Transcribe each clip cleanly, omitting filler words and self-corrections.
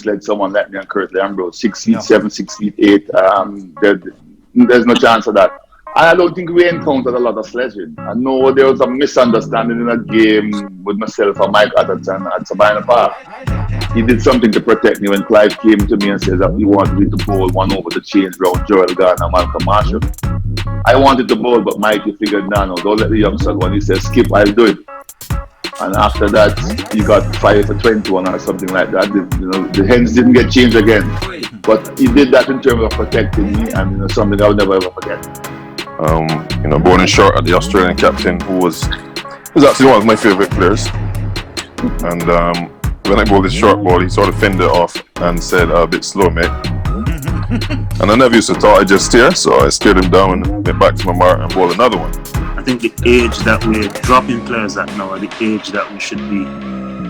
sledge someone like me and Courtney Ambrose, 6 feet No. 7, 6 feet 8. There's no chance of that. And I don't think we encountered a lot of sledging. I know there was a misunderstanding in a game with myself and Mike Atherton at Sabina Park. He did something to protect me when Clive came to me and said that he wanted me to bowl one over to change round Joel Garner and Malcolm Marshall. I wanted to bowl, but Mikey figured, no, don't let the youngster go. And he said, skip, I'll do it. And after that, he got 5 for 21 or something like that. The hens didn't get changed again. But he did that in terms of protecting me, and something I'll never ever forget. Bowling short at the Australian captain, who was actually one of my favourite players. And when I bowled this short ball, he sort of fended it off and said, a bit slow, mate. And I never used to thought I'd just steer, so I steered him down and went back to my mark and bowled another one. I think the age that we're dropping players at now are the age that we should be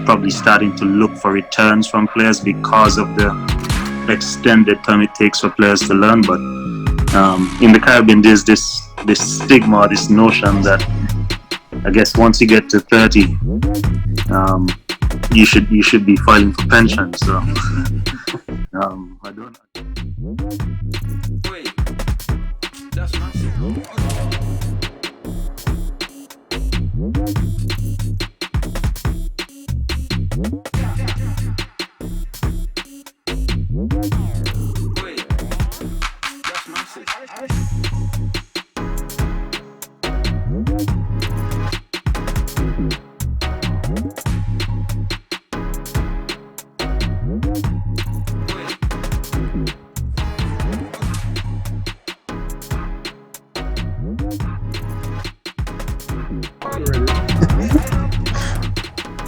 probably starting to look for returns from players because of the extended time it takes for players to learn. But in the Caribbean, there's this stigma, this notion that I guess once you get to 30, you should be filing for pension. So I don't. Wait, that's massive.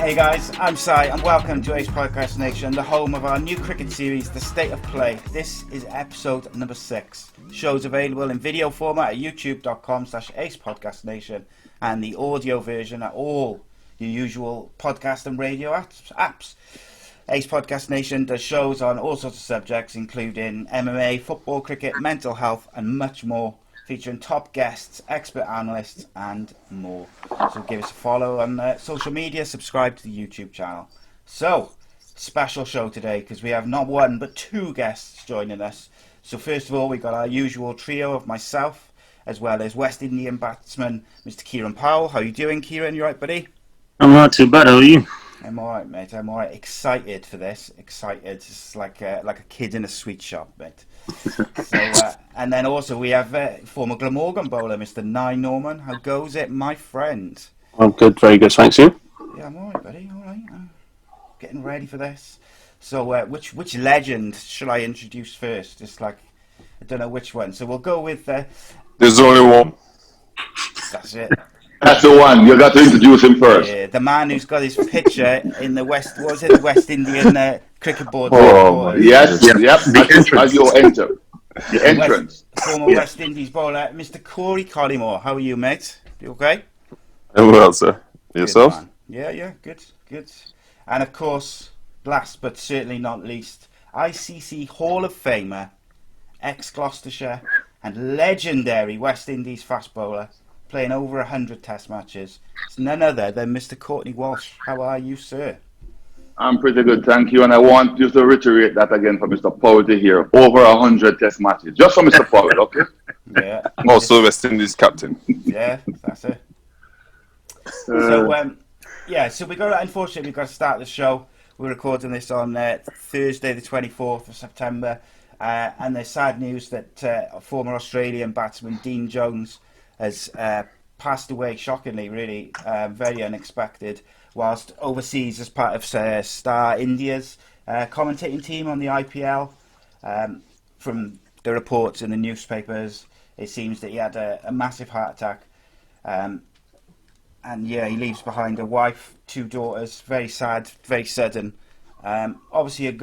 Hey guys, I'm Sai and welcome to Ace Podcast Nation, the home of our new cricket series, The State of Play. This is episode number 6. Show's available in video format at youtube.com/acepodcastnation and the audio version at all your usual podcast and radio apps. Ace Podcast Nation does shows on all sorts of subjects, including MMA, football, cricket, mental health and much more, featuring top guests, expert analysts, and more. So give us a follow on social media, subscribe to the YouTube channel. So, special show today, because we have not one, but 2 guests joining us. So first of all, we've got our usual trio of myself, as well as West Indian batsman, Mr. Kieran Powell. How you doing, Kieran? You right, buddy? I'm not too bad, how are you? I'm alright, mate. I'm alright. Excited for this. Excited. It's like a kid in a sweet shop, mate. So, and then also we have former Glamorgan bowler, Mr. Nye Norman. How goes it, my friend? I'm good, very good, thanks you. Yeah, I'm alright, buddy. Alright. Getting ready for this. So, which legend shall I introduce first? Just like, I don't know which one. So we'll go with. There's only one. That's it. That's the one. You got to introduce him first. Yeah, the man who's got his picture in the West. What was it? The West Indian cricket board. Oh, yes. Yep. As you enter. The West, entrance. former West Indies bowler, Mr. Collymore. How are you, mate? You okay? I'm well, sir. Yourself? Good, yeah, good. And of course, last but certainly not least, ICC Hall of Famer, ex-Gloucestershire and legendary West Indies fast bowler, playing over 100 test matches. It's none other than Mr. Courtney Walsh. How are you, sir? I'm pretty good, thank you. And I want you to reiterate that again for Mr. Powell to hear. Over 100 test matches. Just for Mr. Powell, okay? Yeah. Also West Indies captain. Yeah, that's it. So unfortunately, we've got to start the show. We're recording this on Thursday, the 24th of September. And there's sad news that former Australian batsman Dean Jones has passed away shockingly, really, very unexpected, whilst overseas as part of Star India's commentating team on the IPL. From the reports in the newspapers, it seems that he had a massive heart attack. And yeah, he leaves behind a wife, 2 daughters, very sad, very sudden. Obviously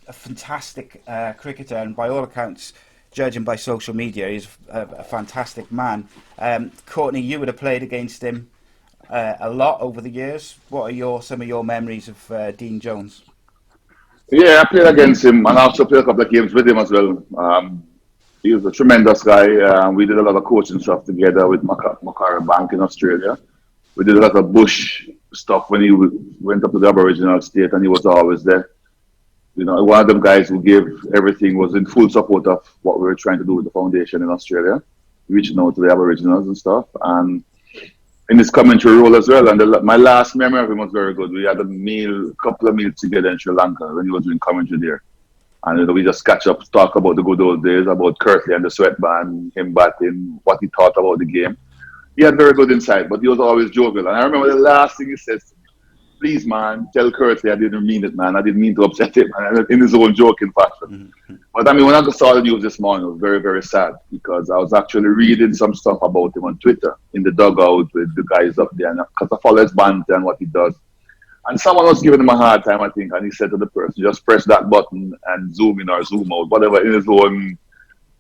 a fantastic cricketer, and by all accounts, judging by social media, he's a fantastic man. Courtney, you would have played against him a lot over the years. What are some of your memories of Dean Jones? Yeah, I played against him and also played a couple of games with him as well. He was a tremendous guy. We did a lot of coaching stuff together with Macquarie Bank in Australia. We did a lot of bush stuff when he went up to the Aboriginal state, and he was always there. You know, one of them guys who gave everything, was in full support of what we were trying to do with the foundation in Australia, reaching out to the Aboriginals and stuff. And in his commentary role as well. And my last memory of him was very good. We had couple of meals together in Sri Lanka when he was doing commentary there. And we just catch up, talk about the good old days, about Courtney and the sweatband, him batting, what he thought about the game. He had very good insight, but he was always jovial. And I remember the last thing he said to me, please, man, tell Courtney I didn't mean it, man. I didn't mean to upset him, man, in his own joking fashion. Mm-hmm. But I mean, when I saw the news this morning, it was very, very sad because I was actually reading some stuff about him on Twitter in the dugout with the guys up there. Because I follow his banter and what he does. And someone was giving him a hard time, I think, and he said to the person, just press that button and zoom in or zoom out, whatever, in his own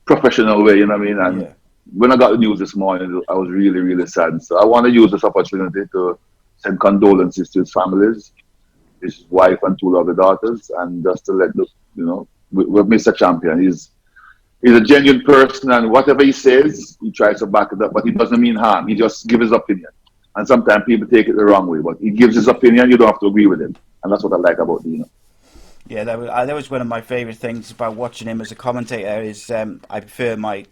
professional way, you know what I mean? And when I got the news this morning, I was really, really sad. So I want to use this opportunity to send condolences to his families, his wife and two lovely daughters, and just to let the, with Mr. Champion. He's a genuine person, and whatever he says, he tries to back it up, but he doesn't mean harm. He just gives his opinion. And sometimes people take it the wrong way, but he gives his opinion, you don't have to agree with him. And that's what I like about Dino. Yeah, that was one of my favourite things about watching him as a commentator is I prefer my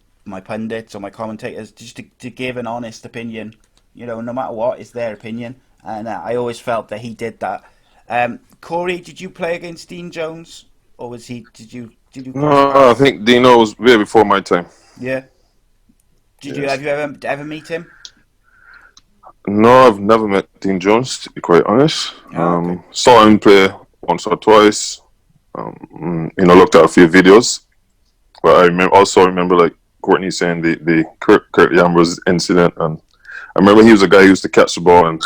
pundits or my commentators just to give an honest opinion, no matter what, it's their opinion. And I always felt that he did that. Corey, did you play against Dean Jones? Or did you No, I think Dino was way before my time. Yeah. Have you ever meet him? No, I've never met Dean Jones, to be quite honest. Okay. Saw him play once or twice. Looked at a few videos. But I also remember like Courtney saying the Kurt Ambrose incident, and I remember he was a guy who used to catch the ball and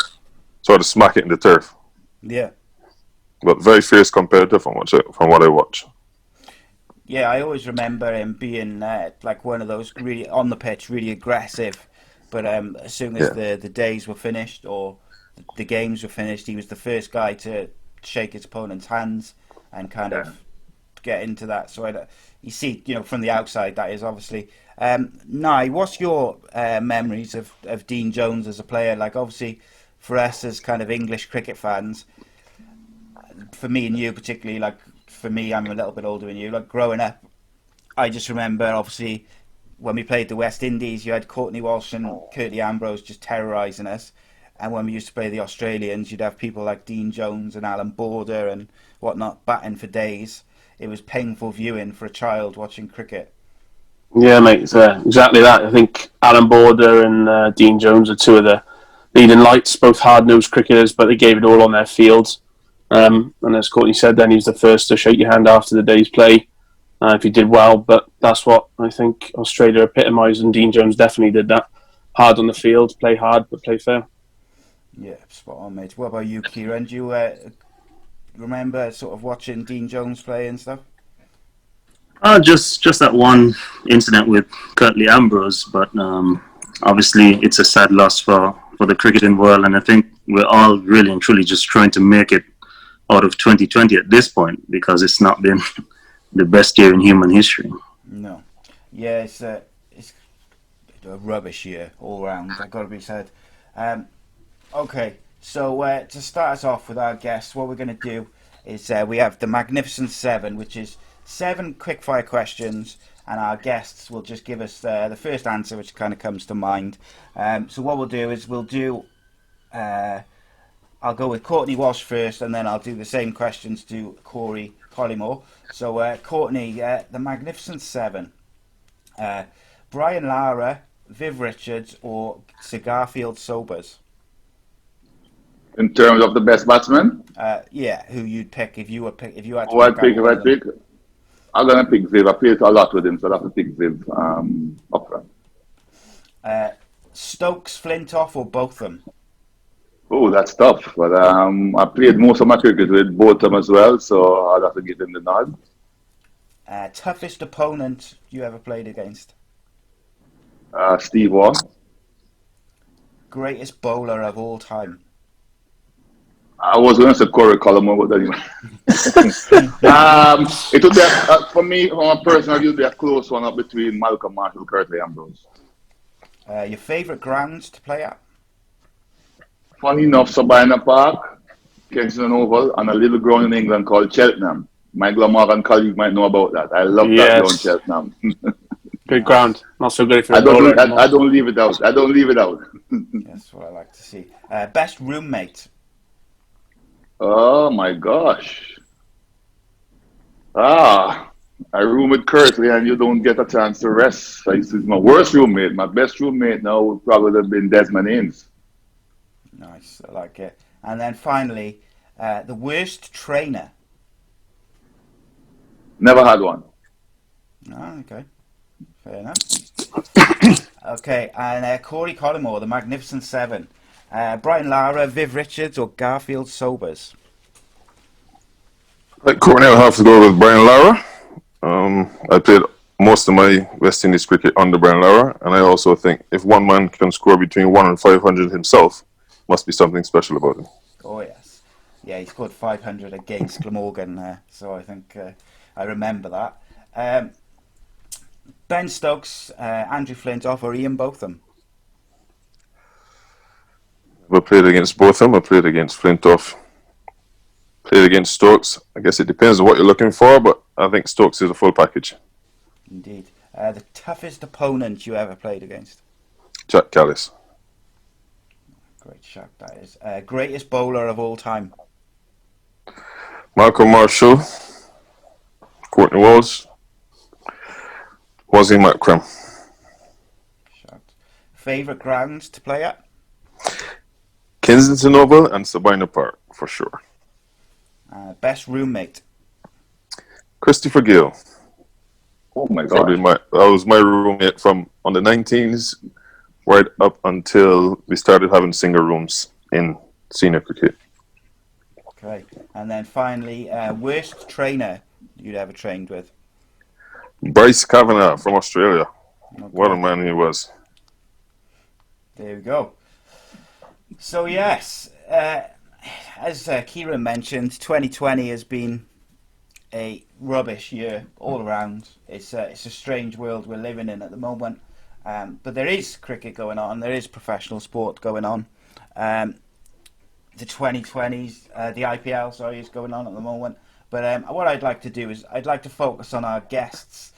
sort of smack it in the turf. Yeah. But very fierce competitor from what I watch. Yeah, I always remember him being like one of those really on the pitch, really aggressive. But as soon as the days were finished or the games were finished, he was the first guy to shake his opponent's hands and kind of get into that. So you see, from the outside, that is obviously. Nye, what's your memories of Dean Jones as a player? Like, obviously, for us as kind of English cricket fans, for me and you particularly, like for me, I'm a little bit older than you. Like growing up, I just remember obviously when we played the West Indies, you had Courtney Walsh and Courtney Ambrose just terrorising us. And when we used to play the Australians, you'd have people like Dean Jones and Alan Border and whatnot batting for days. It was painful viewing for a child watching cricket. Yeah, mate, it's exactly that. I think Alan Border and Dean Jones are two of the leading lights, both hard-nosed cricketers, but they gave it all on their fields. And as Courtney said, then he was the first to shake your hand after the day's play if you did well. But that's what I think Australia epitomised, and Dean Jones definitely did that. Hard on the field, play hard, but play fair. Yeah, spot on, mate. What about you, Kieran? Do you remember sort of watching Dean Jones play and stuff? Just that one incident with Courtney Ambrose, but obviously it's a sad loss for the cricketing world, and I think we're all really and truly just trying to make it out of 2020 at this point because it's not been the best year in human history. No. Yeah, it's a rubbish year all round, I've got to be said. Okay, so to start us off with our guests, what we're going to do is we have the Magnificent Seven, which is 7 quickfire questions, and our guests will just give us the first answer, which kind of comes to mind. So what we'll do is I'll go with Courtney Walsh first, and then I'll do the same questions to Corey Collymore. So Courtney, the Magnificent Seven, Brian Lara, Viv Richards, or Sir Garfield Sobers? In terms of the best batsman? Yeah, who you'd pick if you had to If I pick, I'm gonna pick Viv. I played a lot with him, so I'll have to pick Viv up front. Stokes, Flintoff, or both of them? Oh, that's tough. But I played most of my cricket with both of them as well, so I'll have to give him the nod. Toughest opponent you ever played against? Steve Waugh. Greatest bowler of all time? I was going to say Corey Collymore, but anyway. It would be, for me, from a personal view, it would be a close one up between Malcolm Marshall and Courtney Ambrose. Your favourite grounds to play at? Funny enough, Sabina Park, Kensington Oval, and a little ground in England called Cheltenham. My Glamorgan colleague might know about that. I love that ground, Cheltenham. Good ground. Not so good if you're I a bowler don't. anymore. I don't leave it out. I don't leave it out. That's what I like to see. Best roommate. Oh my gosh. I room with Curtly and you don't get a chance to rest. This is my worst roommate. My best roommate now would probably have been Desmond Haynes. Nice, I like it. And then finally, the worst trainer. Never had one. Oh, okay. Fair enough. Okay, and Corey Collymore, the Magnificent Seven. Brian Lara, Viv Richards, or Garfield Sobers? Like Courtney, I'll have to go with Brian Lara. I played most of my West Indies cricket under Brian Lara, and I also think if one man can score between 1 and 500 himself, must be something special about him. Oh, yes. Yeah, he scored 500 against Glamorgan, so I think I remember that. Ben Stokes, Andrew Flintoff, or Ian Botham? I played against both of them. I played against Flintoff. Played against Stokes. I guess it depends on what you're looking for, but I think Stokes is a full package. Indeed. The toughest opponent you ever played against? Jack Callis. Great shot, that is. Greatest bowler of all time? Malcolm Marshall. Courtney Walsh. Wazim Akram. Shot. Favourite grounds to play at? Kensington Oval and Sabina Park, for sure. Best roommate? Christopher Gill. Oh my God. That was my roommate from on the 19s right up until we started having single rooms in senior cricket. Okay. And then finally, worst trainer you'd ever trained with? Bryce Kavanagh from Australia. Okay. What a man he was. There we go. So yes, as Kieran mentioned, 2020 has been a rubbish year all around. It's a strange world we're living in at the moment. But there is cricket going on. There is professional sport going on. The 2020s, the IPL, sorry, is going on at the moment. But what I'd like to do is I'd like to focus on our guests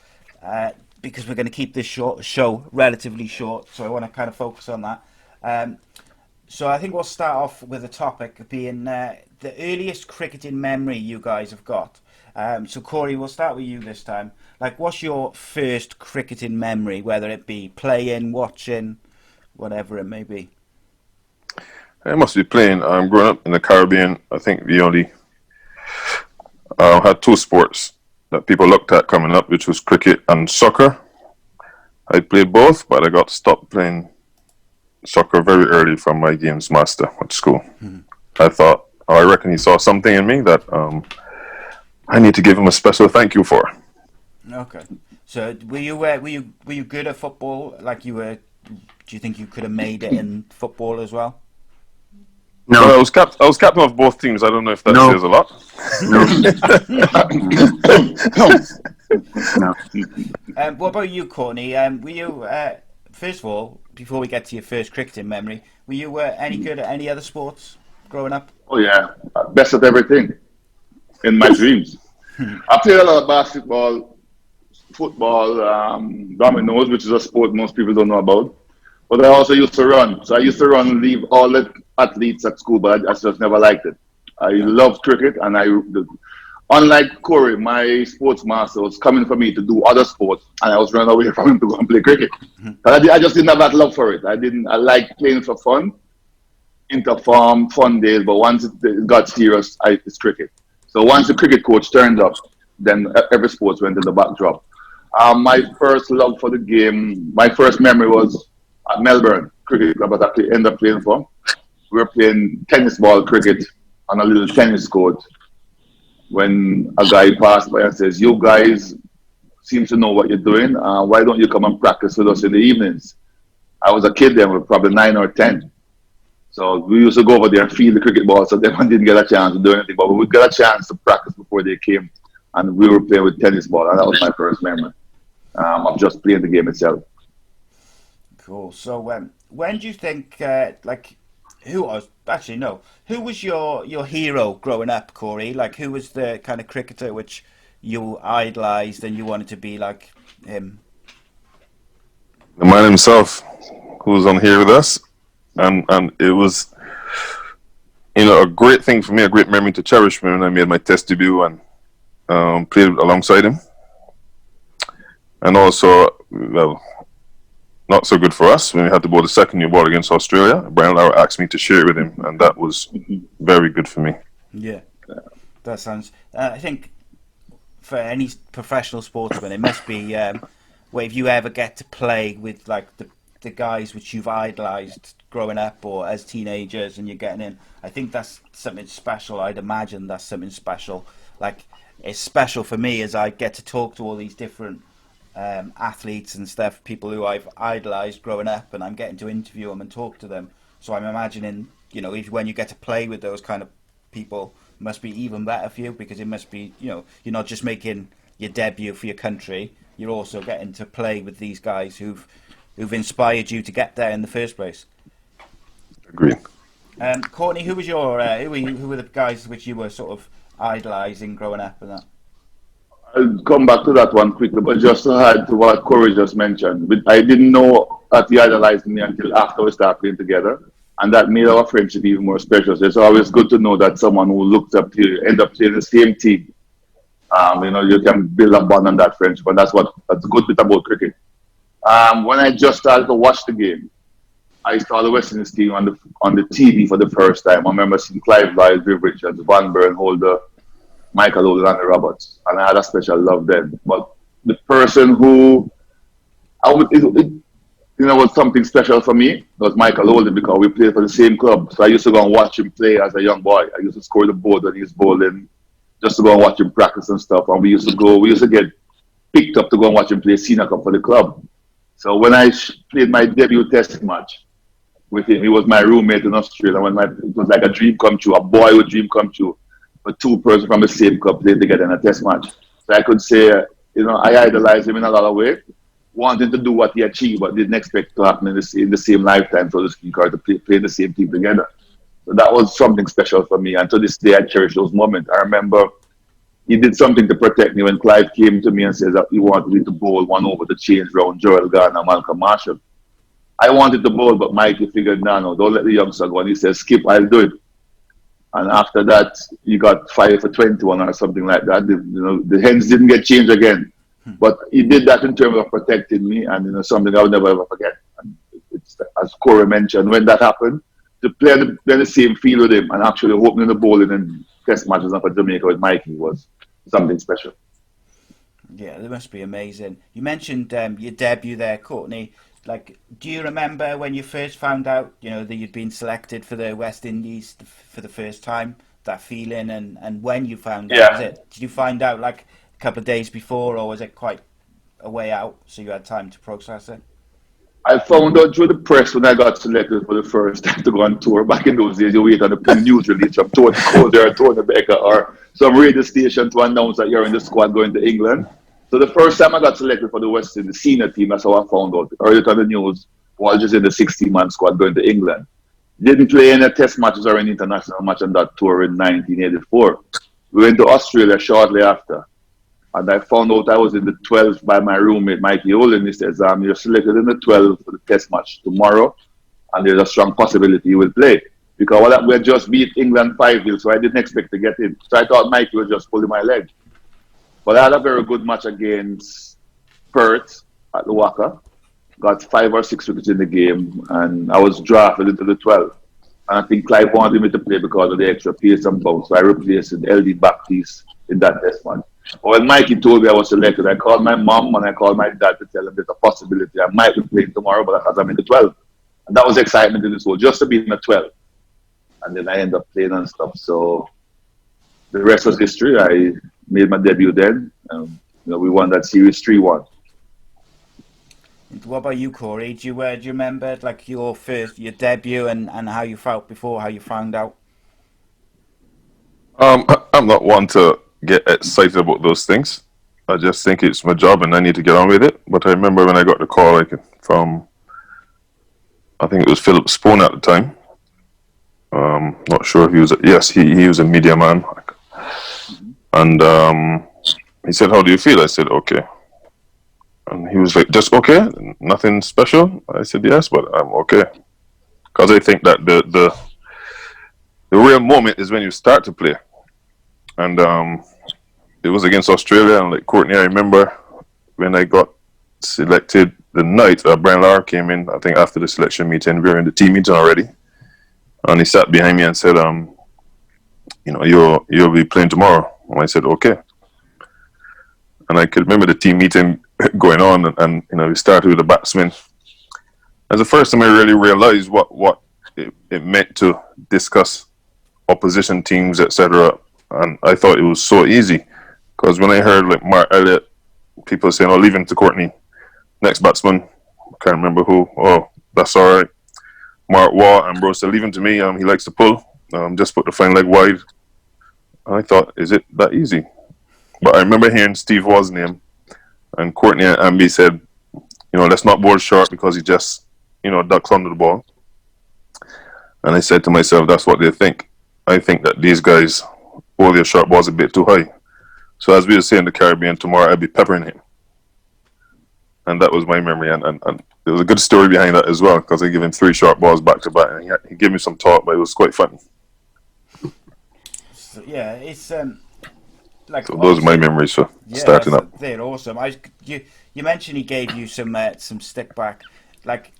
because we're going to keep this show relatively short. So I want to kind of focus on that. So I think we'll start off with a topic being the earliest cricketing memory you guys have got. So Corey, we'll start with you this time. Like, what's your first cricketing memory, whether it be playing, watching, whatever it may be? I must be playing. Growing up in the Caribbean, I think we only had two sports that people looked at coming up, which was cricket and soccer. I played both, but I got stopped playing soccer very early from my games master at school. Mm-hmm. I reckon he saw something in me that I need to give him a special thank you for. Okay. So were you good at football? Like you were? Do you think you could have made it in football as well? No, well, I was captain of both teams. I don't know if that says a lot. No. What about you, Courtney? Were you first of all, before we get to your first cricketing memory, were you any good at any other sports growing up? Oh yeah, best at everything in my dreams. I played a lot of basketball, football, dominoes, which is a sport most people don't know about. But I also used to run. So I used to run and leave all the athletes at school, but I just never liked it. I loved cricket, and unlike Corey, my sports master was coming for me to do other sports, and I was running away from him to go and play cricket. But I just didn't have that love for it. I liked playing for fun, interform, fun days, but once it got serious, it's cricket. So once the cricket coach turned up, then every sport went in the backdrop. My first love for the game, my first memory was at Melbourne Cricket Club that I ended up playing for. We were playing tennis ball cricket on a little tennis court when a guy passed by and says, "You guys seem to know what you're doing. Why don't you come and practice with us in the evenings?" I was a kid then, we were probably 9 or 10. So we used to go over there and feel the cricket ball, so everyone didn't get a chance to do anything. But we would get a chance to practice before they came, and we were playing with tennis ball, and that was my first memory of just playing the game itself. Cool. So when do you think, Who was actually no? Who was your hero growing up, Corey? Like, who was the kind of cricketer which you idolised and you wanted to be like him? The man himself, who was on here with us, and it was, a great thing for me, a great memory to cherish when I made my test debut and played alongside him. And also, well, not so good for us when we had to bowl the second new ball against Australia. Brian Lara asked me to share it with him, and that was very good for me. Yeah, that sounds. I think for any professional sportsman, it must be where if you ever get to play with like the guys which you've idolised growing up or as teenagers, and you're getting in. I think that's something special. I'd imagine that's something special. Like, it's special for me as I get to talk to all these different athletes and stuff, people who I've idolised growing up, and I'm getting to interview them and talk to them. So I'm imagining, when you get to play with those kind of people, it must be even better for you, because it must be, you're not just making your debut for your country, you're also getting to play with these guys who've inspired you to get there in the first place. Agreed. Courtney, who was your who were the guys which you were sort of idolising growing up and that? I'll come back to that one quickly, but just to add to what Corey just mentioned, I didn't know that he idolized me until after we started playing together, and that made our friendship even more special. So it's always good to know that someone who looks up to you end up playing the same team. You can build a bond on that friendship, and that's a good bit about cricket. When I just started to watch the game, I saw the West Indies team on the TV for the first time. I remember seeing Clive Lyall, Viv Richards, Van Buren, Holder, Michael Oldham, and Andy Roberts, and I had a special love then. But the person who was something special for me was Michael Oldham, because we played for the same club. So I used to go and watch him play as a young boy. I used to score the board when he was bowling, just to go and watch him practice and stuff. And we used to get picked up to go and watch him play senior cup for the club. So when I played my debut test match with him, he was my roommate in Australia. It was like a dream come true, a boyhood dream come true. But two persons from the same club played together in a test match. So I could say, I idolized him in a lot of ways, wanting to do what he achieved, but didn't expect to happen in the same lifetime, so to speak, or to play in the same team together. So that was something special for me. And to this day, I cherish those moments. I remember he did something to protect me when Clive came to me and said that he wanted me to bowl one over to change round Joel Garner, Malcolm Marshall. I wanted to bowl, but Mikey figured, no, don't let the youngster go. And he said, Skip, I'll do it. And after that, he got 5 for 21 or something like that. The hens didn't get changed again. But he did that in terms of protecting me, and something I'll never ever forget. And it's, as Corey mentioned, when that happened, to play the same field with him and actually opening the bowling and test matches up at Jamaica with Mikey was something special. Yeah, it must be amazing. You mentioned your debut there, Courtney. Like, do you remember when you first found out, that you'd been selected for the West Indies for the first time? That feeling, and when you found out, did you find out like a couple of days before, or was it quite a way out, so you had time to process it? I found out through the press when I got selected for the first time to go on tour. Back in those days, you wait on the news release from Tony Coulter or Tony Becker or some radio station to announce that you're in the squad going to England. So the first time I got selected for the West Indies senior team, that's how I found out. Early on the news, was just in the 16-man squad going to England. Didn't play any test matches or any international match on that tour in 1984. We went to Australia shortly after. And I found out I was in the 12th by my roommate, Mikey Olin. He says, you're selected in the 12th for the test match tomorrow, and there's a strong possibility you will play. Because we had just beat England 5-0, so I didn't expect to get in. So I thought Mikey was just pulling my leg. But I had a very good match against Perth at the Waka. Got 5 or 6 wickets in the game, and I was drafted into the 12th. And I think Clive wanted me to play because of the extra pace and bounce. So I replaced the LD back piece in that test match. But when Mikey told me I was selected, I called my mom and I called my dad to tell them there's a possibility I might be playing tomorrow, but because I'm in the 12th. And that was excitement in this world, just to be in the 12th. And then I ended up playing and stuff. So the rest was history. I made my debut then. We won that series 3-1. What about you, Corey? Do you remember like your debut and how you felt before, how you found out? I'm not one to get excited about those things. I just think it's my job and I need to get on with it. But I remember when I got the call from, I think it was Philip Spoon at the time, Not sure if he was. Yes, he was a media man, and he said, "How do you feel?" I said, "Okay," and he was like, "Just okay, nothing special." I said, "Yes, but I'm okay," because I think that the real moment is when you start to play, and it was against Australia, and like Courtney, I remember when I got selected the night Brian Lara came in. I think after the selection meeting, we were in the team meeting already, and he sat behind me and said, you'll be playing tomorrow." And I said, "Okay." And I could remember the team meeting going on, and we started with the batsmen. That's the first time I really realized what it meant to discuss opposition teams, etc. And I thought it was so easy, because when I heard like Mark Elliott, people saying, "Oh, leave him to Courtney, next batsman," I can't remember who. "Oh, that's all right." Mark Waugh, Ambrose said, "Leave him to me. He likes to pull. Just put the fine leg wide." And I thought, is it that easy? But I remember hearing Steve Waugh's name, and Courtney and Amby said, "Let's not bowl short because he just, ducks under the ball." And I said to myself, that's what they think. I think that these guys bowl their short balls a bit too high. So as we were saying in the Caribbean, tomorrow I'll be peppering him. And that was my memory. And there was a good story behind that as well, because I gave him 3 short balls back to back, and he gave me some talk, but it was quite funny. So, yeah, it's like, so those are my memories for starting up. They're awesome. You mentioned he gave you some stick back. Like,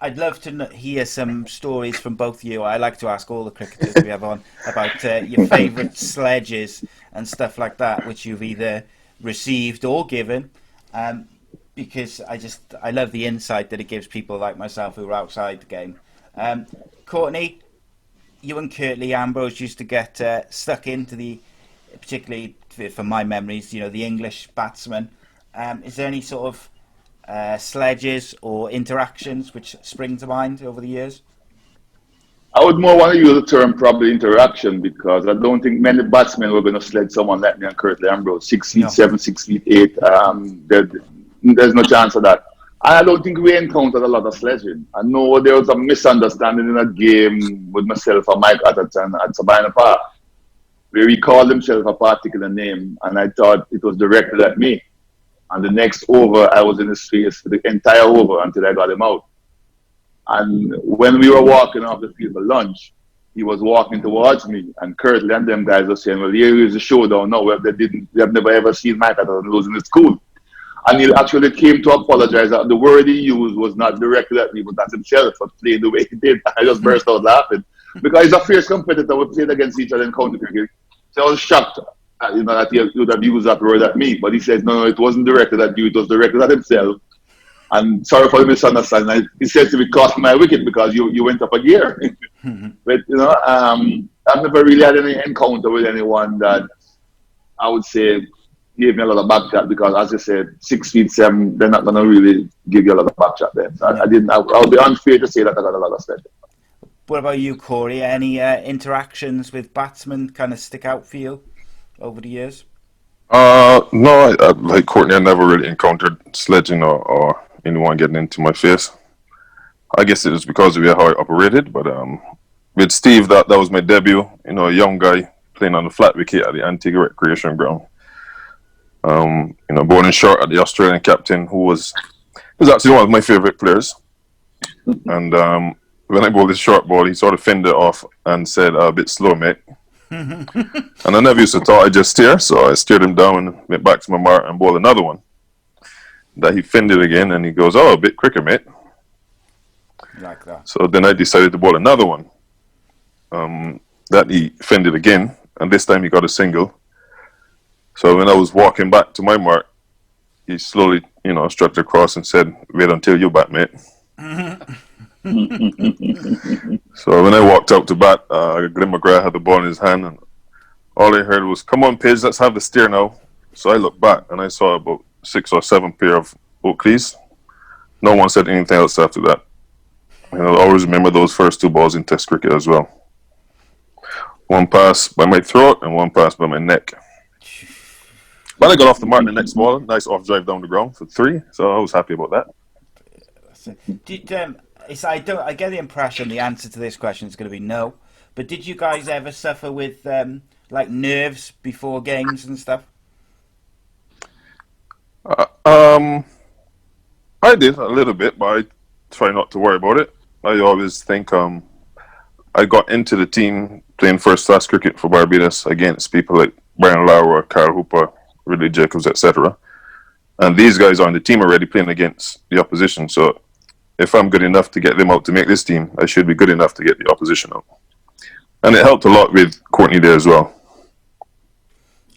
I'd love to hear some stories from both of you. I like to ask all the cricketers we have on about your favourite sledges and stuff like that, which you've either received or given. Because I love the insight that it gives people like myself who are outside the game. Courtney, you and Curtly Ambrose used to get stuck into particularly from my memories, the English batsmen. Is there any sort of sledges or interactions which spring to mind over the years? I would more want to use the term probably interaction, because I don't think many batsmen were going to sled someone like me and Curtly Ambrose, 6 feet, 7, 6 feet, 8. There's no chance of that. And I don't think we encountered a lot of sledging. I know there was a misunderstanding in a game with myself and Mike Atherton at Sabina Park, where he called himself a particular name, and I thought it was directed at me. And the next over, I was in his face for the entire over until I got him out. And when we were walking off the field for lunch, he was walking towards me, and Curtly and them guys were saying, "Well, here is the showdown now." Well, they have never ever seen Mike Atherton losing his cool. And he actually came to apologize that the word he used was not directed at me, but that's himself for playing the way he did. I just burst out laughing, because he's a fierce competitor. We played against each other in county cricket. So I was shocked, that he would have used that word at me. But he says, no, it wasn't directed at you, it was directed at himself. And sorry for the misunderstanding. He said to me, "Cost my wicket because you went up a gear." But, I've never really had any encounter with anyone that I would say gave me a lot of back chat, because, as you said, 6 feet 7, they're not going to really give you a lot of back chat there. So I would be unfair to say that I got a lot of sledging. What about you, Corey? Any interactions with batsmen kind of stick out for you over the years? No, I like Courtney, I never really encountered sledging or anyone getting into my face. I guess it was because of how I operated, but with Steve, that was my debut. A young guy playing on the flat wicket at the Antigua Recreation Ground. Bowling short at the Australian captain, who was actually one of my favourite players. And when I bowled this short ball, he sort of fended off and said, "A bit slow, mate." And I never used to thought I'd just steer, so I steered him down and went back to my mark and bowled another one. That he fended again, and he goes, "Oh, a bit quicker, mate." Like that. So then I decided to bowl another one. That he fended again, and this time he got a single. So when I was walking back to my mark, he slowly, struck across and said, "Wait until you bat, mate." So when I walked out to bat, Glenn McGrath had the ball in his hand, and all I heard was, "Come on, Pidge, let's have the steer now." So I looked back, and I saw about 6 or 7 pair of Oakleys. No one said anything else after that. And I'll always remember those first 2 balls in Test cricket as well. One pass by my throat and one pass by my neck. But I got off the mark the next ball, nice off drive down the ground for 3, so I was happy about that. I get the impression the answer to this question is going to be no, But did you guys ever suffer with like nerves before games and stuff? I did a little bit, but I try not to worry about it. I always think I got into the team playing first class cricket for Barbados against people like Brian Lara, Carl Hooper, Ridley Jacobs, etc. And these guys are on the team already playing against the opposition. So if I'm good enough to get them out to make this team, I should be good enough to get the opposition out. And it helped a lot with Courtney there as well.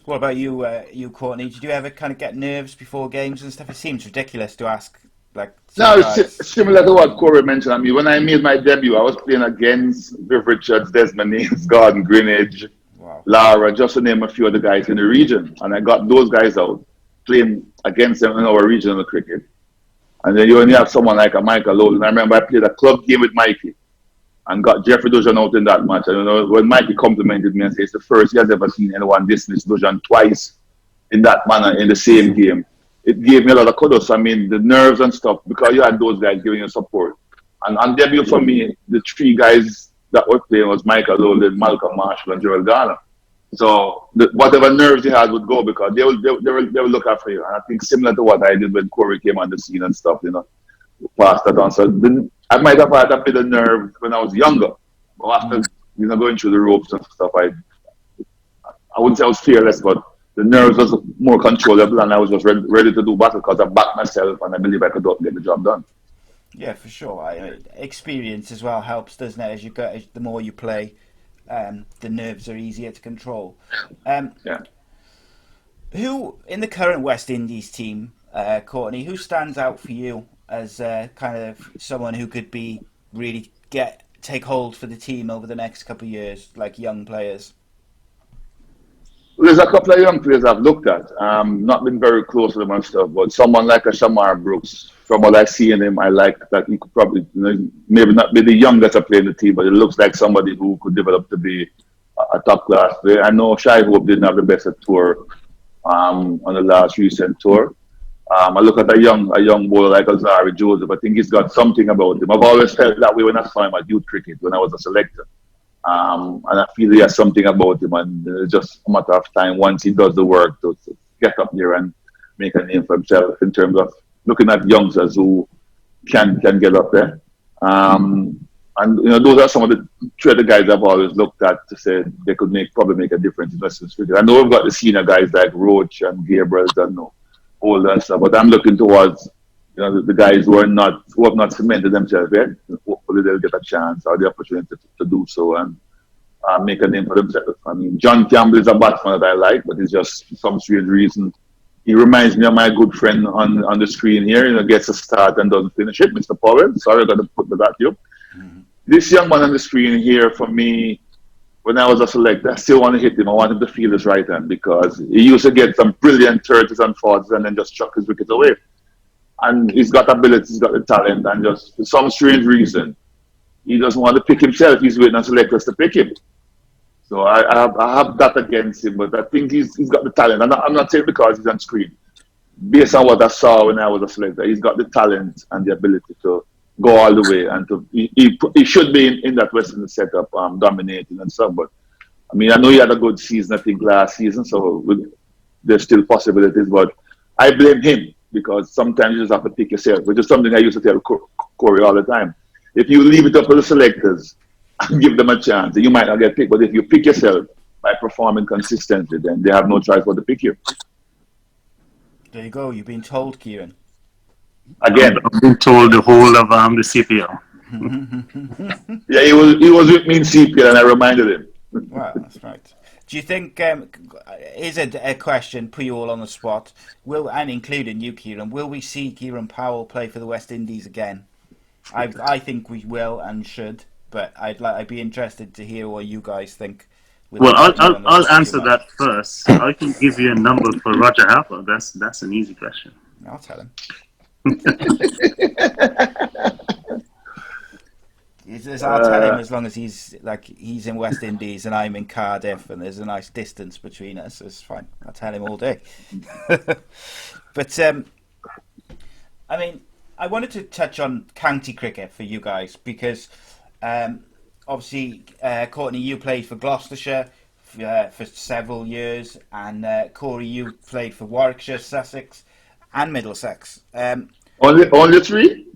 What about you, Courtney? Did you ever kind of get nerves before games and stuff? It seems ridiculous to ask, like, No, some it's guys. similar to what Corey mentioned. I mean, when I made my debut, I was playing against Viv Richards, Desmond Names, Gordon Greenidge, Wow. Lara, just to name a few of the guys in the region. And I got those guys out playing against them in our regional cricket. And then you only have someone like a Michael Lowell. And I remember I played a club game with Mikey and got Jeffrey Dujan out in that match. And when Mikey complimented me and said it's the first he has ever seen anyone dismiss Dujan twice in that manner in the same game, it gave me a lot of kudos. I mean, the nerves and stuff, because you had those guys giving you support. And on debut for me, the three guys that were playing was Michael Lowell, Malcolm Marshall, and Gerald Garner. So whatever nerves you had would go because they will look after you. And I think similar to what I did when Corey came on the scene and stuff, passed that on. So I might have had a bit of nerve when I was younger. But after going through the ropes and stuff, I wouldn't say I was fearless, but the nerves was more controllable and I was just ready to do battle because I backed myself and I believe I could get the job done. Yeah, for sure. Experience as well helps, doesn't it? The more you play, the nerves are easier to control. Yeah. Who in the current West Indies team, Courtney? Who stands out for you as kind of someone who could be really take hold for the team over the next couple of years, like young players? There's a couple of young players I've looked at. Not been very close to them and stuff, but someone like a Shamar Brooks, from what I see in him, I like that he could probably, maybe not be the youngest to play in the team, but it looks like somebody who could develop to be a top class player. I know Shai Hope didn't have the best tour on the last recent tour. I look at a young bowler like Azari Joseph. I think he's got something about him. I've always felt that way when I saw him at youth cricket when I was a selector. And I feel he has something about him, and it's just a matter of time once he does the work to get up there and make a name for himself in terms of looking at youngsters who can get up there. And those are some of the three of the guys I've always looked at to say they could probably make a difference in Western cricket. I know we've got the senior guys like Roach and Gabriel and all that stuff, but I'm looking towards the guys who have not cemented themselves yet. Hopefully they'll get a chance or the opportunity to do so and make a name for themselves. I mean, John Campbell is a batsman that I like, but it's just for some strange reason. He reminds me of my good friend on the screen here. Gets a start and doesn't finish it, Mr. Powell. Sorry, I got to put that to you. Mm-hmm. This young man on the screen here, for me, when I was a selector, I still want to hit him. I want him to feel his right hand because he used to get some brilliant 30s and 40s and then just chuck his wickets away. And he's got ability, he's got the talent, and just for some strange reason, he doesn't want to pick himself. He's waiting on selectors to pick him. So I have that against him, but I think he's got the talent. I'm not saying because he's on screen. Based on what I saw when I was a selector, he's got the talent and the ability to go all the way, and he should be in that Western setup, dominating and stuff. But I mean, I know he had a good season, I think, last season, so there's still possibilities. But I blame him because sometimes you just have to pick yourself, which is something I used to tell Corey all the time. If you leave it up to the selectors and give them a chance, you might not get picked. But if you pick yourself by performing consistently, then they have no choice but to pick you. There you go. You've been told, Kieran. Again, I've been told the whole of the CPL. Yeah, he was with me in CPL, and I reminded him. Wow, that's right. Do you think, is a question, put you all on the spot, and including you, Kieran, will we see Kieran Powell play for the West Indies again? I think we will and should, but I'd be interested to hear what you guys think. Well, I'll answer that first. I can give you a number for Roger Harper. That's an easy question. I'll tell him. I'll tell him as long as he's in West Indies and I'm in Cardiff and there's a nice distance between us. It's fine. I'll tell him all day. But I mean, I wanted to touch on county cricket for you guys because obviously, Courtney, you played for Gloucestershire for several years, and Corey, you played for Warwickshire, Sussex, and Middlesex. Only three?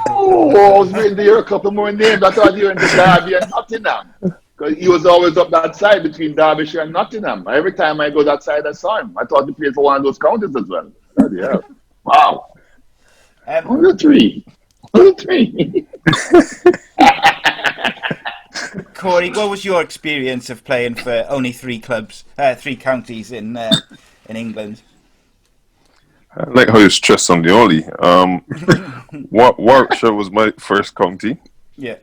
Oh, I was waiting to hear a couple more names. I thought you were into Derby and Nottingham. Because he was always up that side between Derbyshire and Nottingham. Every time I go that side, I saw him. I thought he played for one of those counties as well. Bloody hell. Wow. Only three. Only three. Corey, what was your experience of playing for only three counties in England? I like how you stress on the only. Warwickshire was my first county. Yeah.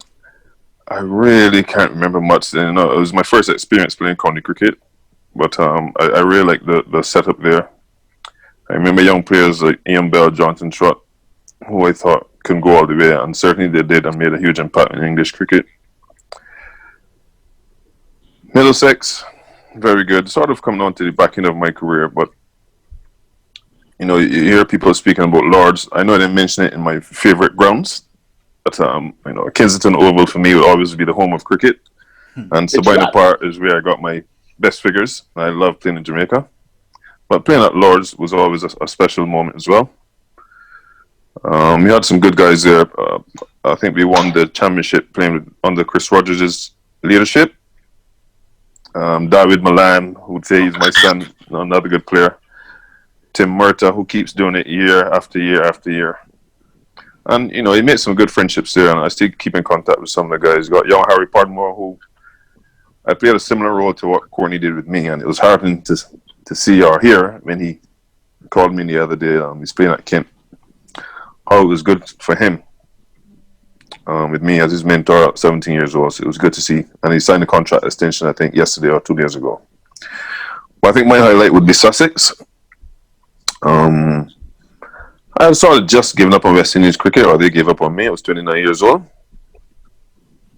I really can't remember much. It was my first experience playing county cricket, but I really like the setup there. I remember young players like Ian Bell, Jonathan Trott, who I thought could go all the way, and certainly they did and made a huge impact in English cricket. Middlesex, very good. Sort of coming on to the back end of my career, but you hear people speaking about Lords. I know I didn't mention it in my favourite grounds, but Kensington Oval for me will always be the home of cricket, and Sabina Park is where I got my best figures. I love playing in Jamaica, but playing at Lords was always a special moment as well. We had some good guys there. I think we won the championship playing under Chris Rogers' leadership. David Milan, who would say he's my son, another good player. Tim Murta, who keeps doing it year after year after year. And, he made some good friendships there, and I still keep in contact with some of the guys. Got young Harry Podmore, who I played a similar role to what Courtney did with me, and it was heartening to see or hear when he called me the other day. He's playing at Kent. How it was good for him with me as his mentor at 17 years old. So it was good to see. And he signed a contract extension, I think, yesterday or 2 days ago. But I think my highlight would be Sussex. I sort of just given up on West Indies cricket, or they gave up on me. I was 29 years old.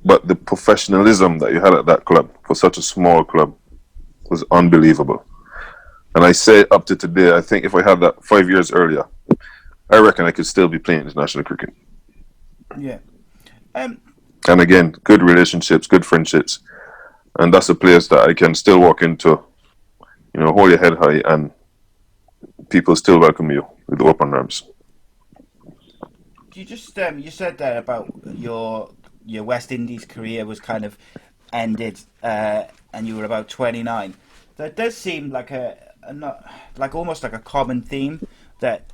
But the professionalism that you had at that club, for such a small club, was unbelievable. And I say up to today, I think if I had that 5 years earlier, I reckon I could still be playing international cricket. Yeah. And again, good relationships, good friendships. And that's a place that I can still walk into, hold your head high, and people still welcome you with open arms. You just you said there about your West Indies career was kind of ended, and you were about 29. That does seem like almost like a common theme that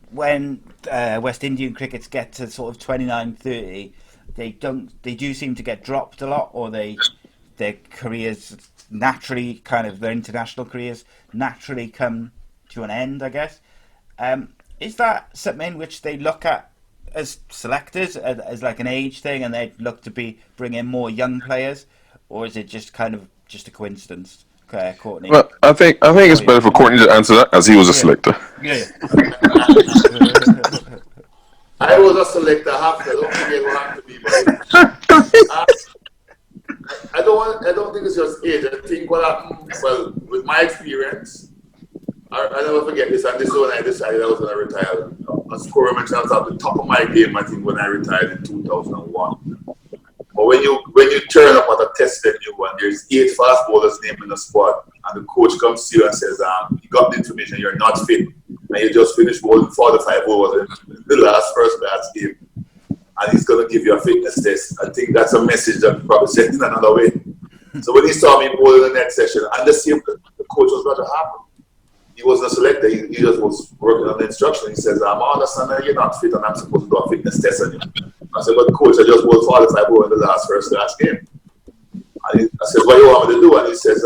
when West Indian crickets get to sort of 29, 30, they do seem to get dropped a lot, or their careers naturally their international careers naturally come to an end, I guess. Is that something which they look at as selectors as like an age thing, and they look to bring in more young players, or is it just a coincidence? Courtney. Well, I think it's better for Courtney to answer that, as he was a selector. Yeah. I was a selector after. Don't forget what happened to me, but I don't think it's just age. I think what happened, well, with my experience, I never forget this, and this is when I decided I was going to retire. As Corey mentioned, I was at the top of my game, I think, when I retired in 2001. But when you turn up at a test venue and there's 8 fast bowlers named in the squad, and the coach comes to you and says, you got the information, you're not fit, and you just finished bowling 45 overs in the last first class game, and he's going to give you a fitness test. I think that's a message that you probably sent in another way. So when he saw me bowling the next session, and the coach was not happy. He wasn't a selector, he just was working on the instruction. He says, I understand that you're not fit and I'm supposed to do a fitness test on you. I said, but coach, I just bowled 45 over in the last first class game. And I said, what do you want me to do? And he says,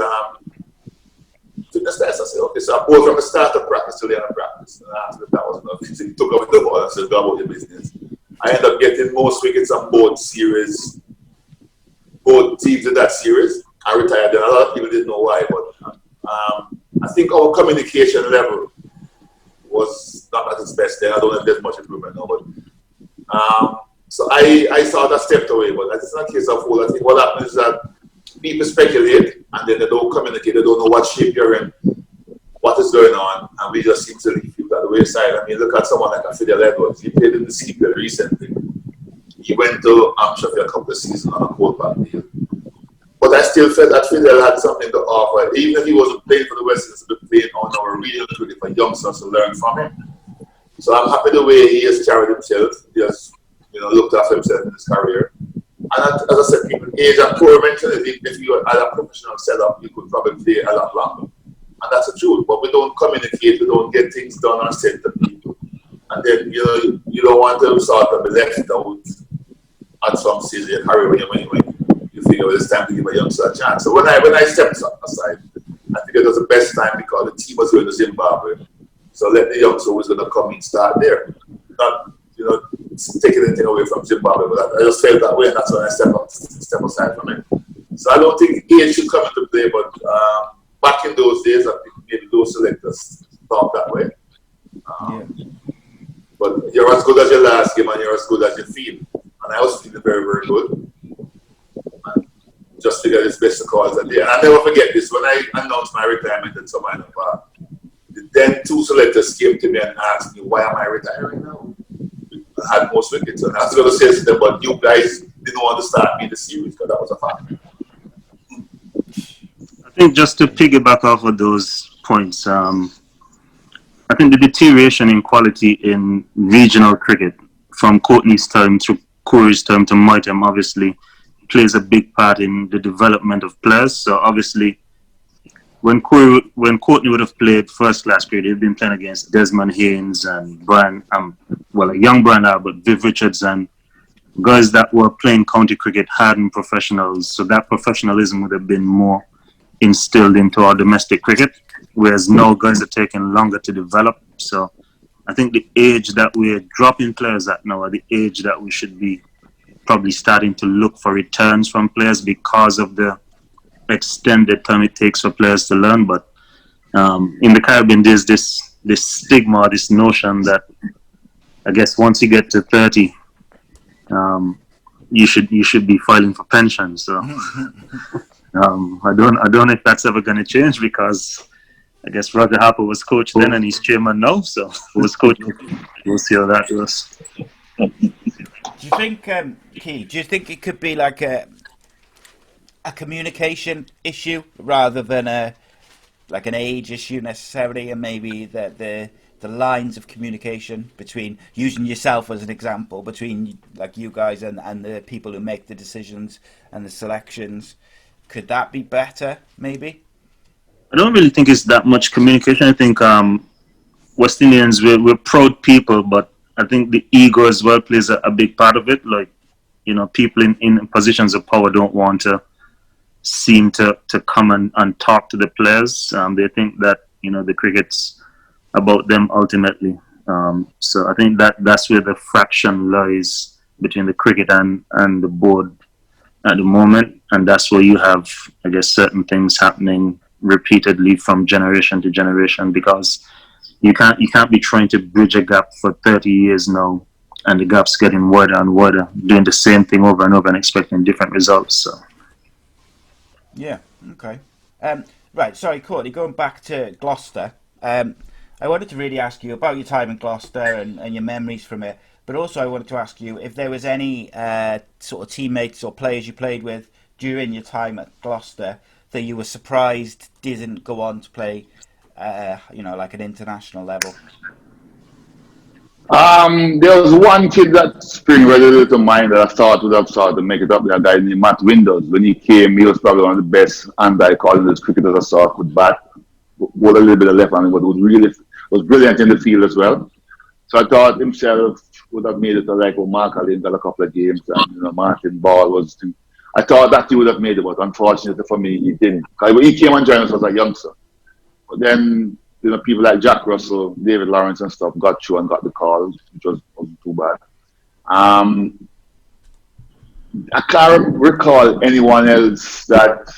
fitness test. I said, okay, so I bowled from the start of practice to the end of practice. And I asked if that was enough. He took up the ball and said, go about your business. I ended up getting most wickets on both series, both teams in that series. I retired then. A lot of people didn't know why, but I think our communication level was not at its best then. I don't know if there's much improvement now, but so I sort of stepped away. But that's not a case of all. I think what happens is that people speculate and then they don't communicate. They don't know what shape you're in, what is going on, and we just seem to leave people at the wayside. I mean, look at someone like Fidel Edwards. He played in the CPL recently. He went to Hampshire for a couple of seasons on a quarterback deal. But I still felt that Fidel had something to offer. Even if he wasn't playing for the West Indies, he was playing on our regional cricket for youngsters to learn from him. So I'm happy the way he has carried himself. He has, looked after himself in his career. And as I said, people age and poor mentality, if you had a professional setup, you could probably play a lot longer. And that's the truth. But we don't communicate, we don't get things done or said to people. And then, you don't want to sort of be left out at some stage of your career when you figure it's time to give a youngster a chance. So when I stepped aside, I figured it was the best time because the team was going to Zimbabwe. So let the youngster who was going to come and start there. Not, taking anything away from Zimbabwe, but I just felt that way, and that's when I step aside from it. So I don't think age should come into play, but back in those days, I think maybe those selectors thought that way. But you're as good as your last game, and you're as good as you feel. And I was feeling very, very good. And just figured it's best to call it a day. And I'll never forget this. When I announced my retirement at Sabina Park, the then two selectors came to me and asked me, why am I retiring now? I had most wickets. And I was going to say to them, but you guys didn't want to start me in the series because that was a fact. I think just to piggyback off of those points, I think the deterioration in quality in regional cricket from Courtney's term to Corey's term to my term obviously plays a big part in the development of players. So obviously, when Courtney would have played first class cricket, he'd been playing against Desmond Haynes and Brian, a young Brian, but Viv Richards and guys that were playing county cricket, hardened professionals. So that professionalism would have been more instilled into our domestic cricket, whereas now guys are taking longer to develop. So I think the age that we're dropping players at now are the age that we should be probably starting to look for returns from players because of the extended time it takes for players to learn. But in the Caribbean, there's this stigma, this notion that I guess once you get to 30, you should be filing for pension. So I don't know if that's ever going to change because I guess Roger Harper was coach then and he's chairman now. So he was coach. We'll see how that goes. Do you think, Key? Do you think it could be like a communication issue rather than an age issue necessarily, and maybe the lines of communication between, using yourself as an example, between like you guys and the people who make the decisions and the selections, could that be better maybe? I don't really think it's that much communication. I think West Indians, we're proud people, but I think the ego as well plays a big part of it. Like, people in positions of power don't want to seem to come and talk to the players. They think that, the cricket's about them ultimately. So I think that's where the fraction lies between the cricket and the board at the moment. And that's where you have, I guess, certain things happening repeatedly from generation to generation, because you can't be trying to bridge a gap for 30 years now and the gap's getting wider and wider, doing the same thing over and over and expecting different results. So yeah, okay. Right, sorry, Courtney, going back to Gloucester, I wanted to really ask you about your time in Gloucester and your memories from it, but also I wanted to ask you if there was any sort of teammates or players you played with during your time at Gloucester that you were surprised didn't go on to play, like an international level. There was one kid that spring really to mind that I thought would have started to make it up. That guy named Matt Windows. When he came, he was probably one of the best anti-colonialist cricketers I saw could bat. With a little bit of left hand, but was brilliant in the field as well. So I thought himself would have made it to like Mark Allen got a couple of games, and Martin Ball was. I thought that he would have made it, but unfortunately for me, he didn't. He came and joined us as a youngster, but then people like Jack Russell, David Lawrence, and stuff got through and got the calls, which wasn't too bad. I can't recall anyone else that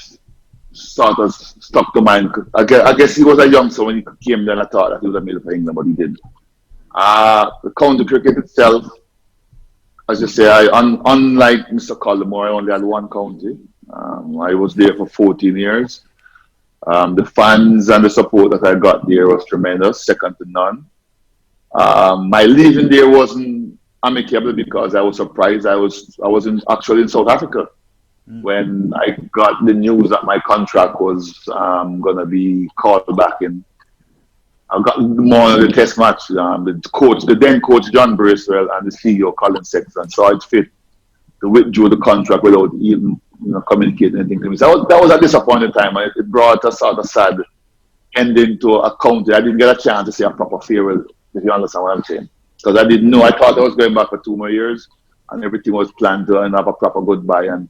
sort of stuck to mind. I guess he was a youngster when he came there, and I thought that he would have made it for England, but he didn't. The county cricket itself, as you say, unlike Mr. Collymore, I only had one county. I was there for 14 years. The fans and the support that I got there was tremendous, second to none. My leaving there wasn't amicable because I was surprised. Actually in South Africa when I got the news that my contract was gonna be called back in. I got more of the test match. The then coach John Bracewell and the CEO Colin Sexton saw it fit to withdraw the contract without even communicating anything to me. So that was a disappointing time, and it brought a sort of sad ending to a county. I didn't get a chance to say a proper farewell, if you understand what I'm saying. Because I didn't know. I thought I was going back for 2 more years, and everything was planned to have a proper goodbye. And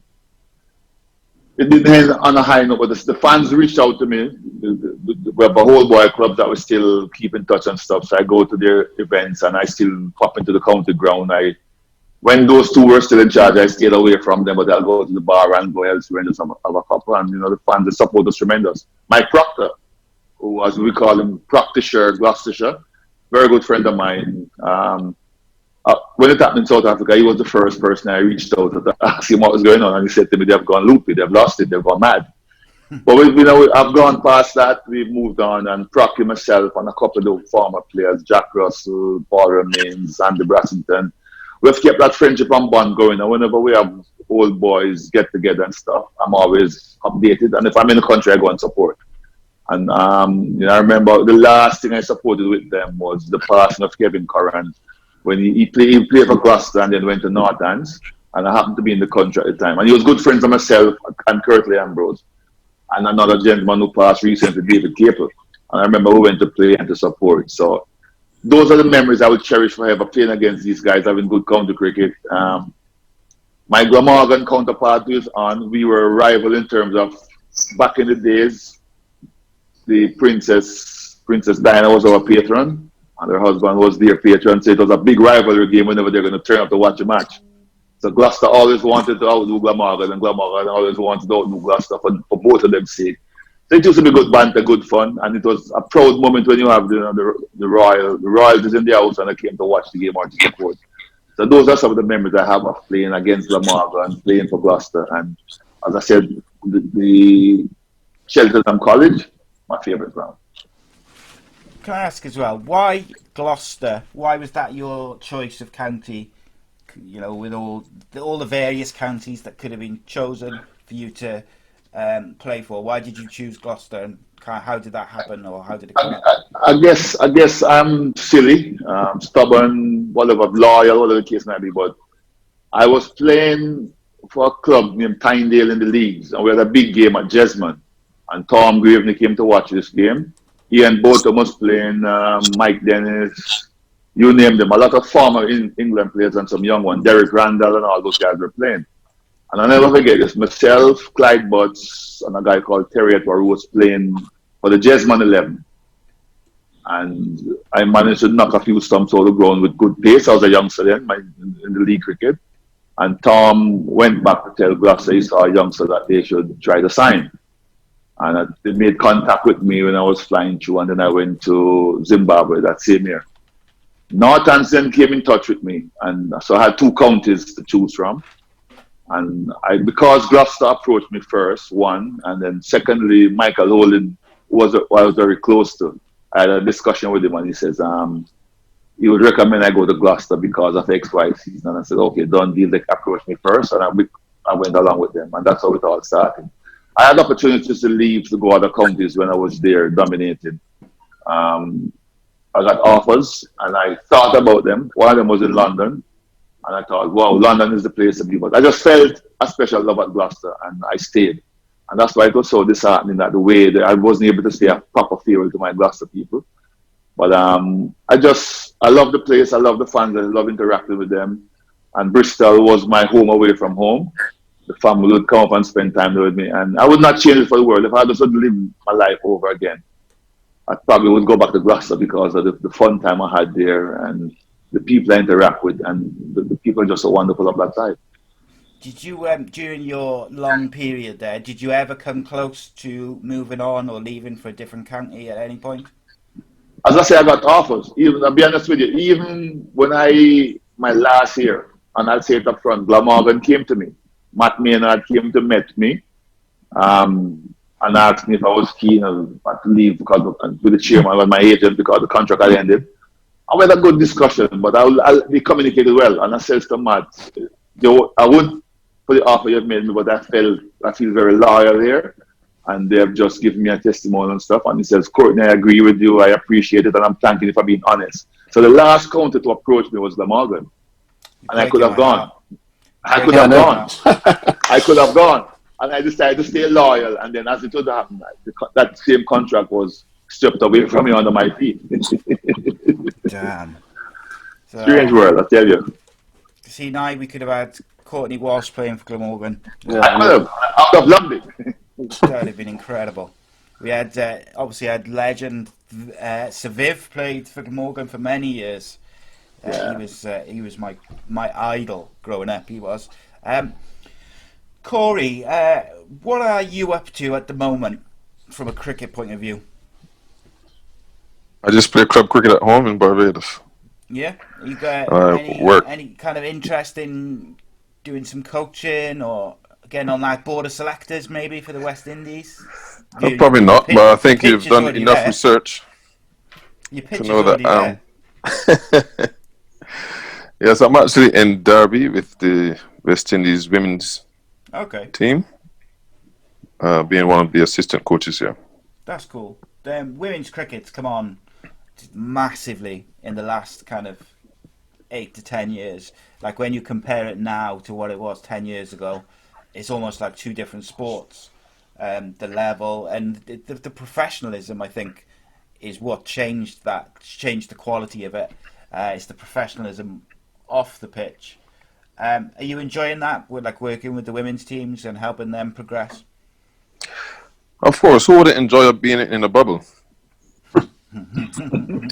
it didn't end on a high note, but the fans reached out to me. We have a whole boy club that we still keep in touch and stuff. So I go to their events and I still pop into the county ground. When those two were still in charge, I stayed away from them, but I'll go to the bar and go elsewhere and just have a couple. And the fans, the support was tremendous. Mike Proctor, who, as we call him, Proctorshire, Gloucestershire, very good friend of mine. When it happened in South Africa, he was the first person I reached out to ask him what was going on, and he said to me, "They've gone loopy, they've lost it, they've gone mad." But I've gone past that. We've moved on, and Procky, myself, and a couple of the former players, Jack Russell, Paul Remains, Andy Brassington, we've kept that friendship and bond going. And whenever we have old boys get together and stuff, I'm always updated. And if I'm in the country, I go and support. And I remember the last thing I supported with them was the passing of Kevin Curran. When he played for Gloucester and then went to Northants, and I happened to be in the country at the time. And he was good friends of myself and Curtly Ambrose, and another gentleman who passed recently, David Capel. And I remember we went to play and to support. So those are the memories I will cherish forever, playing against these guys, having good county cricket. My Glamorgan counterpart is on. We were a rival in terms of, back in the days, the Princess Diana was our patron, and her husband was their patron, so it was a big rivalry game whenever they're going to turn up to watch a match. So Gloucester always wanted to outdo Glamorgan, and Glamorgan always wanted to outdo Gloucester for both of them sake. So it used to be good banter, good fun, and it was a proud moment when you have the royalties in the house and I came to watch the game or to support. So those are some of the memories I have of playing against Glamorgan, playing for Gloucester, and as I said, the Cheltenham College, my favourite ground. Can I ask as well, why Gloucester? Why was that your choice of county? With all the various counties that could have been chosen for you to play for, why did you choose Gloucester? And how did that happen, or how did it come up? I guess I'm silly, stubborn, whatever, loyal, whatever the case might be. But I was playing for a club named Tynedale in the leagues, and we had a big game at Jesmond, and Tom Graveney came to watch this game. He and Botham was playing, Mike Dennis, you name them. A lot of former England players and some young ones, Derek Randall and all those guys were playing. And I'll never forget this. Myself, Clyde Butts, and a guy called Terry Etwar, who was playing for the Jesmond 11. And I managed to knock a few stumps out of the ground with good pace. I was a youngster then in the league cricket. And Tom went back to tell Gloucester he saw a youngster that they should try to sign. And they made contact with me when I was flying through, and then I went to Zimbabwe that same year. Northants then came in touch with me, and so I had 2 counties to choose from. And because Gloucester approached me first, one, and then secondly, Michael Holden who I was very close to. I had a discussion with him, and he says he would recommend I go to Gloucester because of X, Y season. And I said, okay, done deal. They approached me first, and I went along with them, and that's how it all started. I had opportunities to leave to go other counties when I was there dominating. I got offers, and I thought about them. One of them was in London, and I thought, wow, London is the place to be. But I just felt a special love at Gloucester, and I stayed. And that's why it was so disheartening that the way that I wasn't able to say a proper farewell to my Gloucester people. But I love the place, I love the fans, I love interacting with them. And Bristol was my home away from home. The family would come up and spend time there with me. And I would not change it for the world. If I just would live my life over again, I probably would go back to Gloucester because of the fun time I had there and the people I interact with, and the people are just so wonderful of that side. Did you, during your long period there, did you ever come close to moving on or leaving for a different county at any point? As I say, I got offers. I'll be honest with you, even when my last year, and I'll say it up front, Glamorgan came to me. Matt Maynard came to meet me and asked me if I was keen to leave because with the chairman was my agent because the contract had ended. we had a good discussion, but we communicated well. And I said to Matt, I would for the offer you've made me, but I feel very loyal here. And they have just given me a testimony and stuff. And he says, Courtney, I agree with you. I appreciate it. And I'm thanking you for being honest. So the last counter to approach me was Glamorgan. And I could have gone. I could have gone. I could have gone. And I decided to stay loyal. And then as it would happen, that same contract was stripped away from me under my feet. Damn. So, strange world, I tell you. See, now we could have had Courtney Walsh playing for Glamorgan. I would have loved it. That would have been incredible. We had obviously had legend Saviv played for Glamorgan for many years. He was my idol growing up. He was. Corey, what are you up to at the moment from a cricket point of view? I just play club cricket at home in Barbados. Yeah, you got any kind of interest in doing some coaching or getting on that board of selectors maybe for the West Indies? Probably not, but I think you've done enough research to know that. Yes, I'm actually in Derby with the West Indies women's team, being one of the assistant coaches here. That's cool. Women's cricket's come on massively in the last kind of 8 to 10 years. Like when you compare it now to what it was 10 years ago, it's almost like two different sports. The level and the professionalism, I think, is what changed the quality of it. It's the professionalism off the pitch. Are you enjoying that? With like working with the women's teams and helping them progress? Of course, who wouldn't enjoy being in a bubble? Don't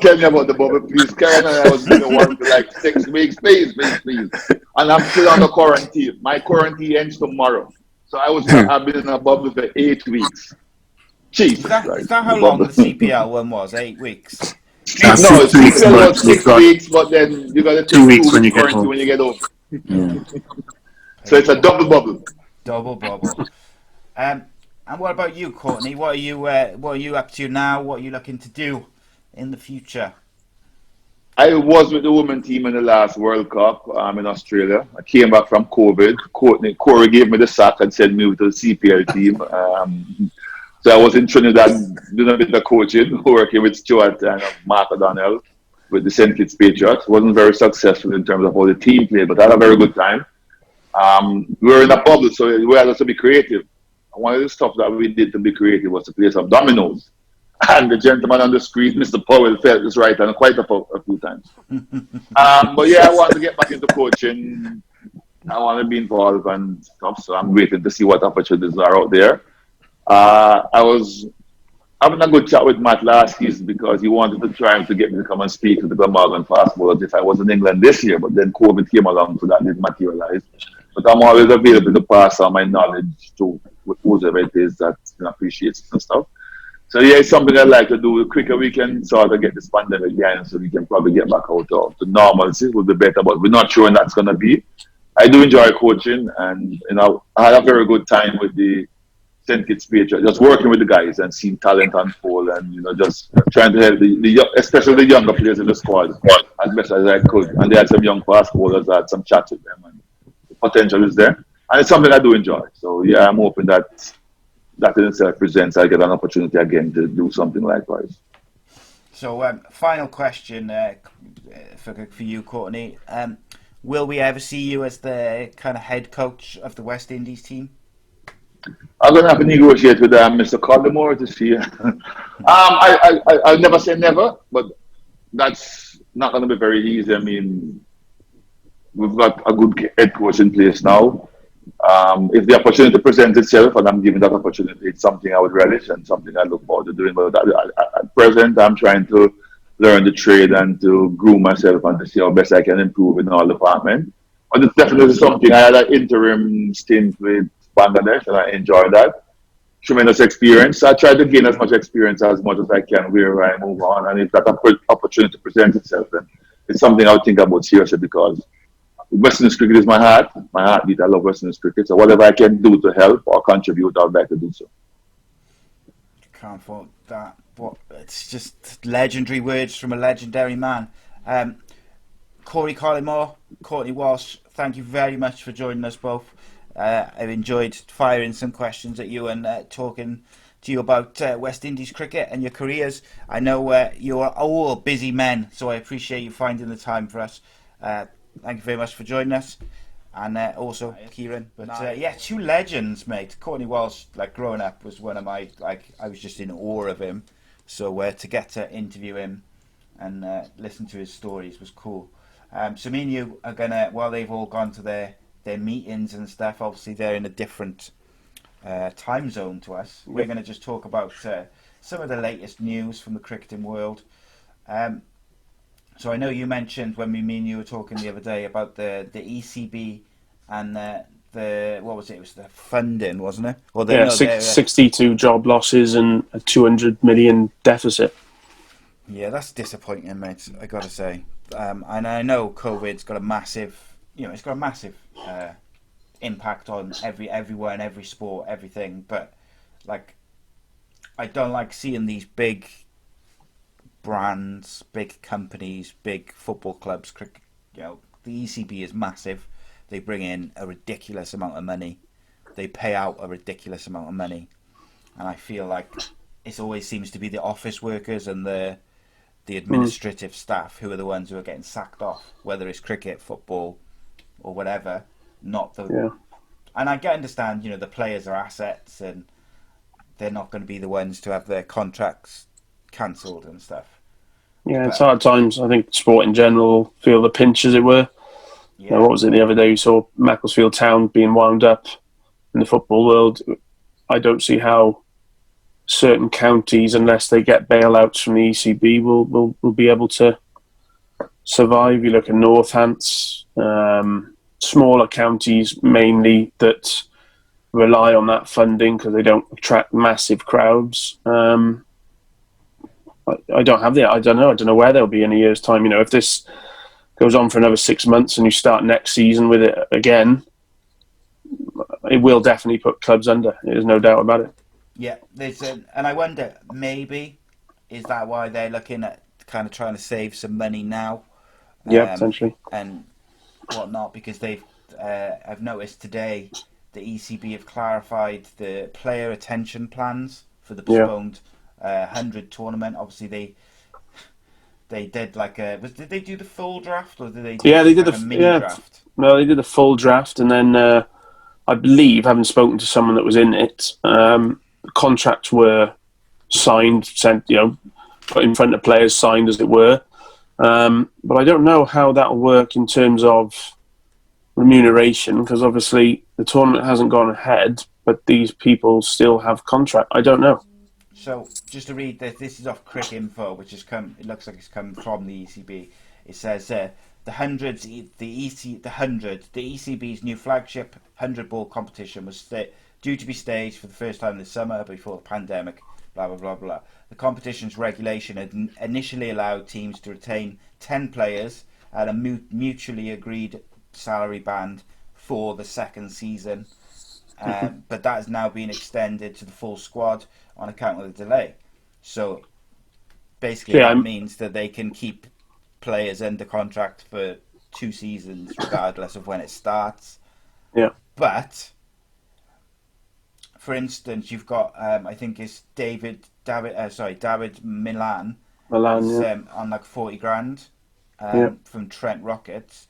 tell me about the bubble, please. Karen and I was in the one for like 6 weeks, please. And I'm still on the quarantine. My quarantine ends tomorrow. So I've been in a bubble for 8 weeks. Jesus Christ. Is that how long the CPL one was? 8 weeks? No, CPL was 6 weeks, but then you got to take 2 weeks when you get home. Yeah. So it's a double bubble. Double bubble. And what about you, Courtney? What are you up to now? What are you looking to do in the future? I was with the women's team in the last World Cup in Australia. I came back from COVID. Corey gave me the sack and sent me to the CPL team. So I was in Trinidad doing a bit of coaching, working with Stuart and Mark O'Donnell with the St. Kitts Patriots. Wasn't very successful in terms of how the team played, but I had a very good time. We were in a bubble, so we had to be creative. One of the stuff that we did to be creative was to play some dominoes. And the gentleman on the screen, Mr. Powell, felt this right and quite a few times. But yeah, I want to get back into coaching. I want to be involved and stuff, so I'm waiting to see what opportunities are out there. I was having a good chat with Matt last season because he wanted to try to get me to come and speak to the Glamorgan fast bowlers if I was in England this year, but then COVID came along, so that didn't materialize. But I'm always available to pass on my knowledge to whoever it is that appreciates it and stuff. So yeah, it's something I'd like to do. The quicker we can sort of get this pandemic behind us, so we can probably get back out to normalcy would be better, but we're not sure when that's going to be. I do enjoy coaching, and I had a very good time with the St. Kitts Patriots, just working with the guys and seeing talent unfold, and just trying to help especially the younger players in the squad as best as I could. And they had some young fast bowlers. I had some chats with them, and the potential is there, and it's something I do enjoy. So yeah, I'm hoping that in itself presents, I get an opportunity again to do something likewise. So, final question for you, Courtney. Will we ever see you as the kind of head coach of the West Indies team? I'm going to have to negotiate with Mr. Collymore to see. I'll never say never, but that's not going to be very easy. I mean, we've got a good head coach in place now. If the opportunity presents itself and I'm given that opportunity, it's something I would relish and something I look forward to doing. But at present, I'm trying to learn the trade and to groom myself and to see how best I can improve in all departments. But it's definitely something. I had an interim stint with Bangladesh and I enjoyed that. Tremendous experience. I try to gain as much experience as much as I can where I move on. And if that opportunity presents itself, then it's something I would think about seriously because West Indies cricket is my heartbeat. I love West Indies cricket. So whatever I can do to help or contribute, I'd like to do so. can't fault that. What? It's just legendary words from a legendary man. Corey Collymore, Courtney Walsh, thank you very much for joining us both. I've enjoyed firing some questions at you and talking to you about West Indies cricket and your careers. I know you're all busy men, so I appreciate you finding the time for us. Thank you very much for joining us. And also Kieran. But yeah, two legends, mate. Courtney Walsh, like growing up, was one of my, I was just in awe of him. So to get to interview him and listen to his stories was cool. So me and you are gonna, while they've all gone to their meetings and stuff, obviously they're in a different time zone to us. We're gonna just talk about some of the latest news from the cricketing world. So I know you mentioned when me and you were talking the other day about the ECB and the what was it? It was the funding, wasn't it? Or 62 job losses and a 200 million deficit. Yeah, that's disappointing, mate. I got to say. And I know COVID's got a massive, it's got a massive impact on everyone, every sport, everything. But like, I don't like seeing these big brands, big companies, big football clubs. The ECB is massive. They bring in a ridiculous amount of money. They pay out a ridiculous amount of money, and I feel like it always seems to be the office workers and the administrative staff who are the ones who are getting sacked off, whether it's cricket, football, or whatever. Not the. Yeah. And I can understand, the players are assets, and they're not going to be the ones to have their contracts cancelled and stuff. Yeah, it's hard times. I think sport in general feel the pinch, as it were. Yeah. What was it the other day? We saw Macclesfield Town being wound up in the football world. I don't see how certain counties, unless they get bailouts from the ECB, will be able to survive. You look at Northants, smaller counties mainly that rely on that funding because they don't attract massive crowds. I don't know where they'll be in a year's time. If this goes on for another 6 months and you start next season with it again, it will definitely put clubs under. There's no doubt about it. Yeah, and I wonder, maybe, is that why they're looking at kind of trying to save some money now? Yeah, potentially. And whatnot, because I've noticed today the ECB have clarified the player attention plans for the postponed 100 tournament. Obviously, they did did they do the full draft or did they do they did a mini draft? No, they did a full draft, and then I believe, having spoken to someone that was in it, contracts were signed, sent, put in front of players, signed as it were. But I don't know how that'll work in terms of remuneration, because obviously the tournament hasn't gone ahead, but these people still have contract. I don't know. So just to read this is off Crick Info, which has come. It looks like it's come from the ECB. It says the ECB's new flagship 100-ball competition was due to be staged for the first time this summer before the pandemic. Blah blah blah blah. The competition's regulation had initially allowed teams to retain 10 players at a mutually agreed salary band for the second season, but that has now been extended to the full squad on account of the delay. So basically that means that they can keep players under contract for 2 seasons regardless of when it starts. Yeah. But for instance, you've got I think it's David Milan on like 40 grand from Trent Rockets.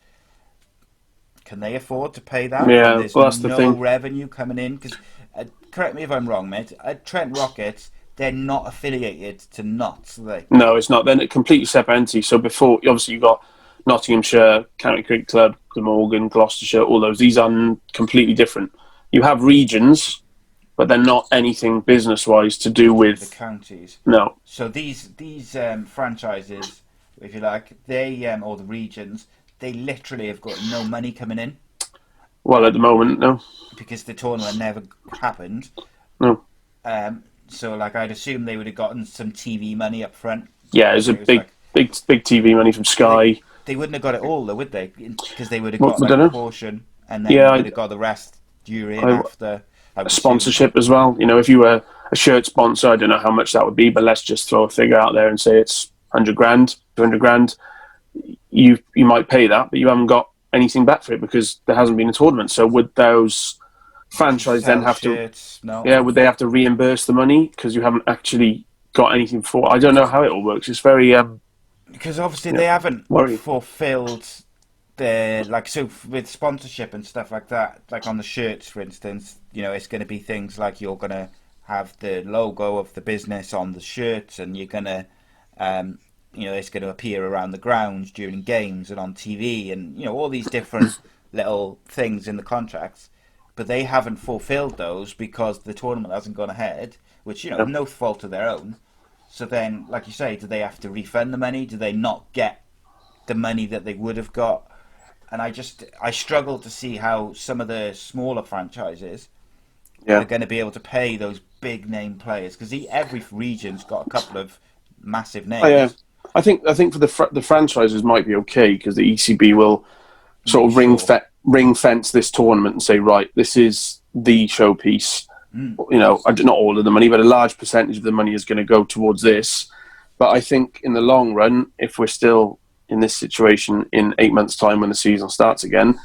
Can they afford to pay that? Yeah, There's that's the thing. Revenue coming in, because correct me if I'm wrong, mate. Trent Rockets, they're not affiliated to Notts, are they? No, it's not. Then it completely separate entity. So before, obviously, you've got Nottinghamshire, County Cricket Club, Glamorgan, Gloucestershire, all those. These are completely different. You have regions, but they're not anything business-wise to do with the counties. No. So these franchises, if you like, they or the regions, they literally have got no money coming in. Well, at the moment, no. Because the tournament never happened. No. So, I'd assume they would have gotten some TV money up front. Yeah, there's a big TV money from Sky. They wouldn't have got it all, though, would they? Because they would have got a portion, and then they would have got the rest during after. A sponsorship as well. If you were a shirt sponsor. I don't know how much that would be, but let's just throw a figure out there and say it's 100 grand, 200 grand. You might pay that, but you haven't got anything back for it because there hasn't been a tournament. So would those franchise then have shirts? would they have to reimburse the money because you haven't actually got anything for? I don't know how it all works. It's very because obviously they haven't worrying. fulfilled their so with sponsorship and stuff like that. Like on the shirts, for instance, it's going to be things like you're going to have the logo of the business on the shirts, and you're going to it's going to appear around the grounds during games and on TV, and all these different little things in the contracts. But they haven't fulfilled those because the tournament hasn't gone ahead, which no fault of their own. So then, like you say, do they have to refund the money? Do they not get the money that they would have got? And I struggle to see how some of the smaller franchises are going to be able to pay those big name players, because every region's got a couple of massive names. Oh, yeah. I think for the franchises might be okay because the ECB will sort of ring fence this tournament and say, right, this is the showpiece. Not all of the money, but a large percentage of the money is going to go towards this. But I think in the long run, if we're still in this situation in 8 months' time when the season starts again,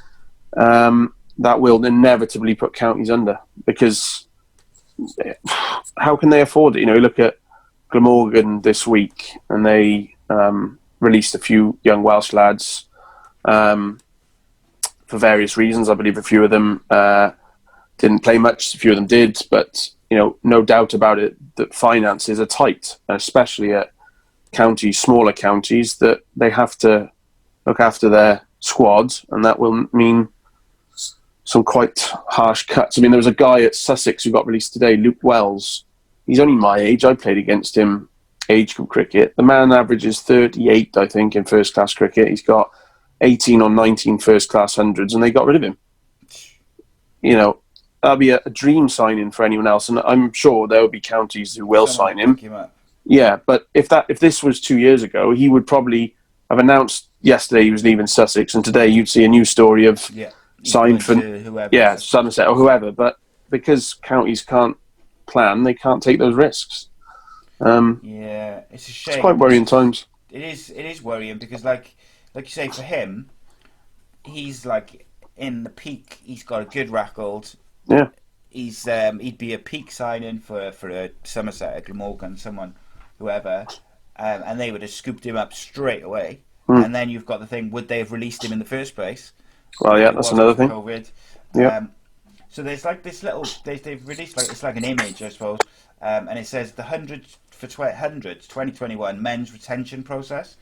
that will inevitably put counties under, because how can they afford it? You look at Glamorgan this week, and they released a few young Welsh lads for various reasons. I believe a few of them didn't play much, a few of them did, but no doubt about it that finances are tight, especially at counties, smaller counties, that they have to look after their squads, and that will mean some quite harsh cuts. I mean, there was a guy at Sussex who got released today, Luke Wells. He's only my age. I played against him age group cricket. The man averages 38, I think, in first class cricket. He's got 18 or 19 first class hundreds, and they got rid of him. That'll be a dream signing for anyone else, and I'm sure there will be counties who will sign him. Yeah, but if this was 2 years ago, he would probably have announced yesterday he was leaving Sussex, and today you'd see a news story of signed for whoever, Somerset or whoever. But because counties can't plan, they can't take those risks. It's a shame. It's quite worrying times. It is worrying because, like you say, for him, he's in the peak. He's got a good record. Yeah, he'd be a peak signing for a Somerset, a Glamorgan, someone, whoever, and they would have scooped him up straight away. And then you've got the thing: would they have released him in the first place? Well, yeah, that's another thing. COVID. Yeah. So there's this little. They've released it's like an image, I suppose, and it says the 2021 men's retention process.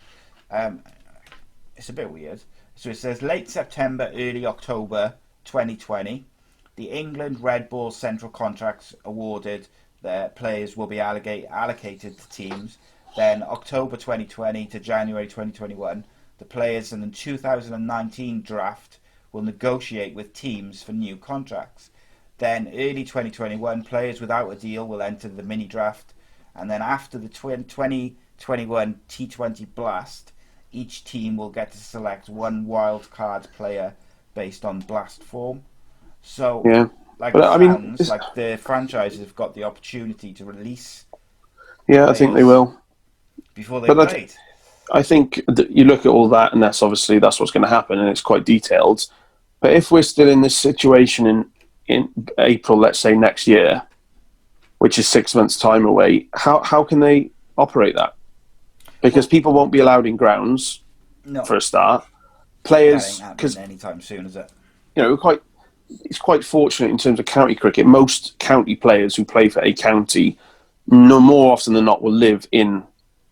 It's a bit weird. So it says late September, early October 2020. The England Red Bull Central contracts awarded, their players will be allocated to teams. Then October 2020 to January 2021, the players in the 2019 draft will negotiate with teams for new contracts. Then early 2021, players without a deal will enter the mini draft. And then after the 2021 T20 Blast, each team will get to select one wild card player based on Blast form. So, the franchises have got the opportunity to release. Yeah, I think they will before they played. I think you look at all that, and that's what's going to happen, and it's quite detailed. But if we're still in this situation in April, let's say next year, which is 6 months' time away, how can they operate that? Because people won't be allowed in grounds for a start. Players, because anytime soon, is it? It's quite fortunate in terms of county cricket. Most county players who play for a county, no more often than not, will live in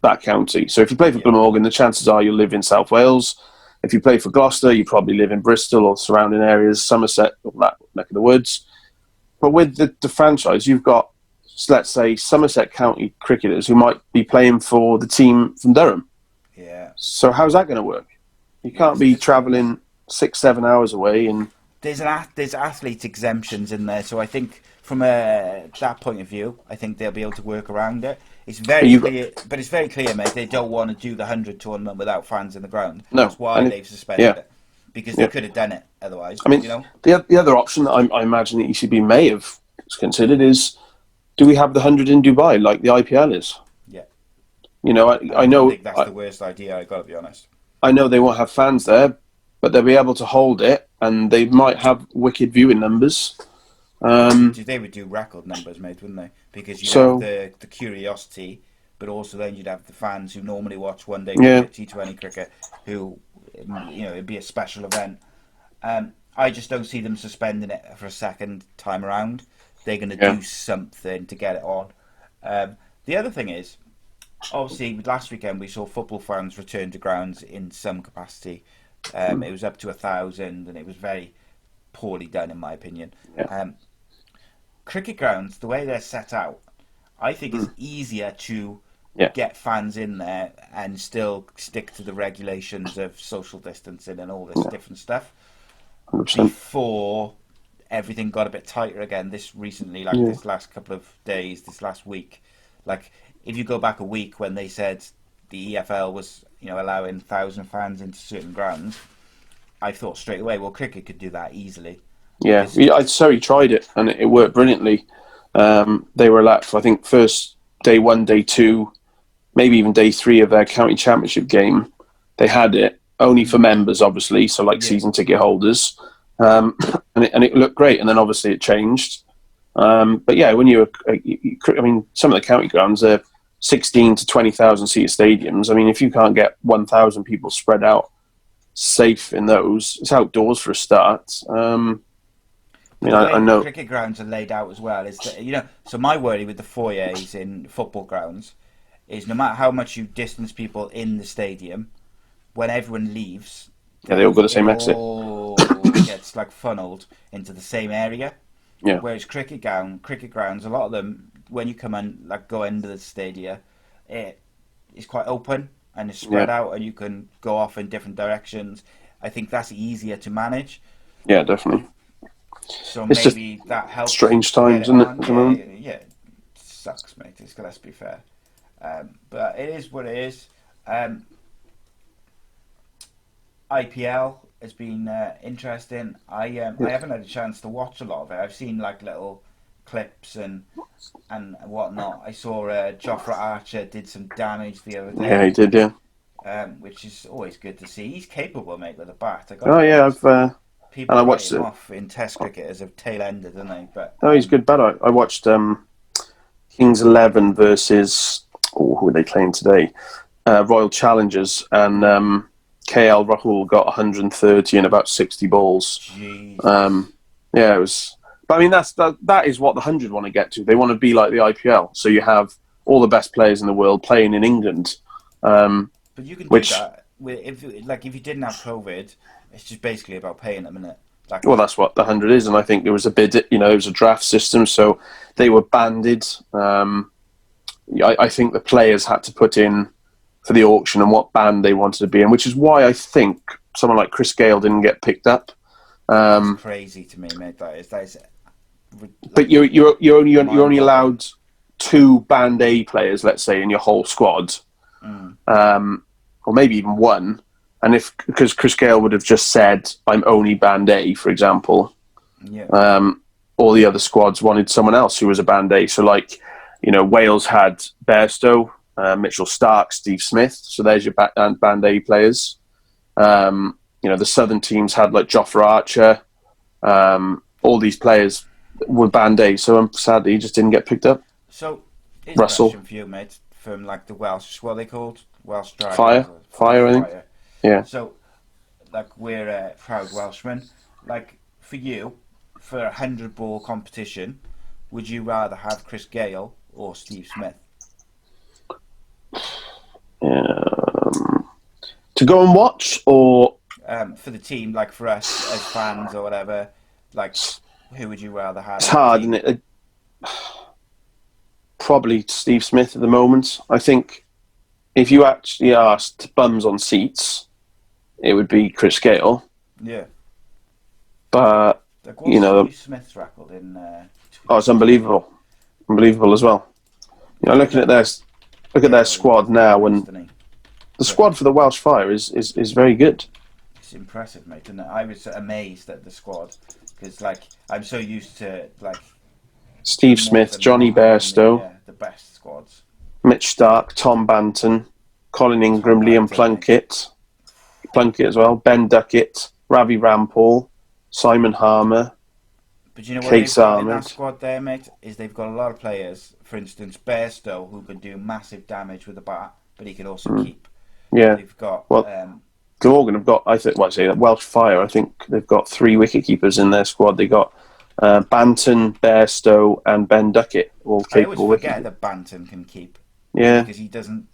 that county. So if you play for Glamorgan, the chances are you'll live in South Wales. If you play for Gloucester, you probably live in Bristol or surrounding areas, Somerset, or that neck of the woods. But with the franchise, you've got, let's say, Somerset county cricketers who might be playing for the team from Durham. Yeah. So how's that going to work? You can't be travelling 6-7 hours away and... There's athlete exemptions in there, so I think from that point of view, I think they'll be able to work around it. It's very clear, but it's very clear, mate. They don't want to do the 100 tournament without fans in the ground. No, that's why they've suspended it, because they could have done it otherwise. I mean, the other option that I imagine the ECB may have considered is do we have the 100 in Dubai like the IPL is? Yeah. You know, I don't know think that's the worst idea, I got to be honest. I know they won't have fans there, but they'll be able to hold it, and they might have wicked viewing numbers. They would do record numbers, mate, wouldn't they? Because you'd have the curiosity, but also then you'd have the fans who normally watch one day cricket, T20 cricket, who, you know, it'd be a special event. I just don't see them suspending it for a second time around. They're going to do something to get it on. The other thing is, obviously, last weekend we saw football fans return to grounds in some capacity. It was up to 1,000, and it was very poorly done, in my opinion. Cricket grounds, the way they're set out, I think it's easier to get fans in there and still stick to the regulations of social distancing and all this different stuff 100%. before everything got a bit tighter again this recently, like this last couple of days, this last week. Like, if you go back a week when they said the EFL was, you know, allowing 1,000 fans into certain grounds, I thought straight away, well, cricket could do that easily. Yeah, Surrey tried it, and it worked brilliantly. They were allowed for, I think, first day 1, day 2, maybe even day 3 of their county championship game. They had it only for members, obviously, so like season ticket holders, and it looked great. And then obviously it changed. But yeah, when I mean, some of the county grounds are 16 to 20,000 seat stadiums. I mean, if you can't get 1,000 people spread out safe in those, it's outdoors for a start. I mean, I know cricket grounds are laid out as well. Is that, you know, so my worry with the foyers in football grounds is no matter how much you distance people in the stadium, when everyone leaves, they all go the same exit. All gets like funneled into the same area. Yeah. Whereas cricket grounds, a lot of them, when you come and like go into the stadia, it is quite open and it's spread out, and you can go off in different directions. I think that's easier to manage. Yeah, definitely. So it's maybe that helps. Strange times, isn't it? Yeah, it sucks, mate. Let's be fair. But it is what it is. IPL has been interesting. I haven't had a chance to watch a lot of it. I've seen like little clips and whatnot. I saw Jofra Archer did some damage the other day. Yeah, he did. Yeah. Which is always good to see. He's capable, mate, with a bat. People and I watched him off in Test cricket as a tail ender, don't they? But he's good batter. I watched Kings 11 versus who are they playing today? Royal Challengers, and KL Rahul got 130 in about 60 balls. Jeez. It was. But I mean, that is what the 100 want to get to. They want to be like the IPL. So you have all the best players in the world playing in England. But you can do that if you didn't have COVID. It's just basically about paying them, isn't it? Well, that's what the 100 is, and I think there was a bid. You know, it was a draft system, so they were banded. I think the players had to put in for the auction and what band they wanted to be in, which is why I think someone like Chris Gale didn't get picked up. That's crazy to me, mate. That is. But you're only allowed 2 band A players, let's say, in your whole squad, or maybe even 1. And because Chris Gale would have just said, I'm only band A, for example, all the other squads wanted someone else who was a band A. So, like, you know, Wales had Bairstow, Mitchell Stark, Steve Smith. So there's your band A players. You know, the southern teams had, like, Jofra Archer. All these players were band A. So sadly, he just didn't get picked up. So, here's Russell. a question for you, mate, from, like, the Welsh, what are they called? Welsh Dragons? Fire, I think. Yeah. So, like, we're proud Welshmen. Like, for you, for a 100-ball competition, would you rather have Chris Gale or Steve Smith? To go and watch, or for the team, like for us as fans or whatever, like, who would you rather have? It's hard, isn't it? Probably Steve Smith at the moment. I think if you actually asked bums on seats, it would be Chris Gale. Yeah. But, like, you know... Steve Smith's record in... it's unbelievable. Unbelievable as well. You know, looking at their squad now, and the squad for the Welsh Fire is very good. It's impressive, mate, isn't it? I was amazed at the squad, because, like, I'm so used to, like, Steve more Smith, than Johnny Bairstow, the best squads. Mitch Stark, Tom Banton, Colin Ingram, Liam Plunkett as well, Ben Duckett, Ravi Rampal, Simon Harmer, But you know what they've Case got in that Ahmed. squad there, mate? Is they've got a lot of players. For instance, Bairstow, who can do massive damage with the bat, but he can also keep. Yeah. They've got Well, Glamorgan have got, I think, Welsh Fire. I think they've got 3 wicket keepers in their squad. They got Banton, Bairstow, and Ben Duckett, all I always capable forget wicket. that Banton can keep. Yeah. Because he doesn't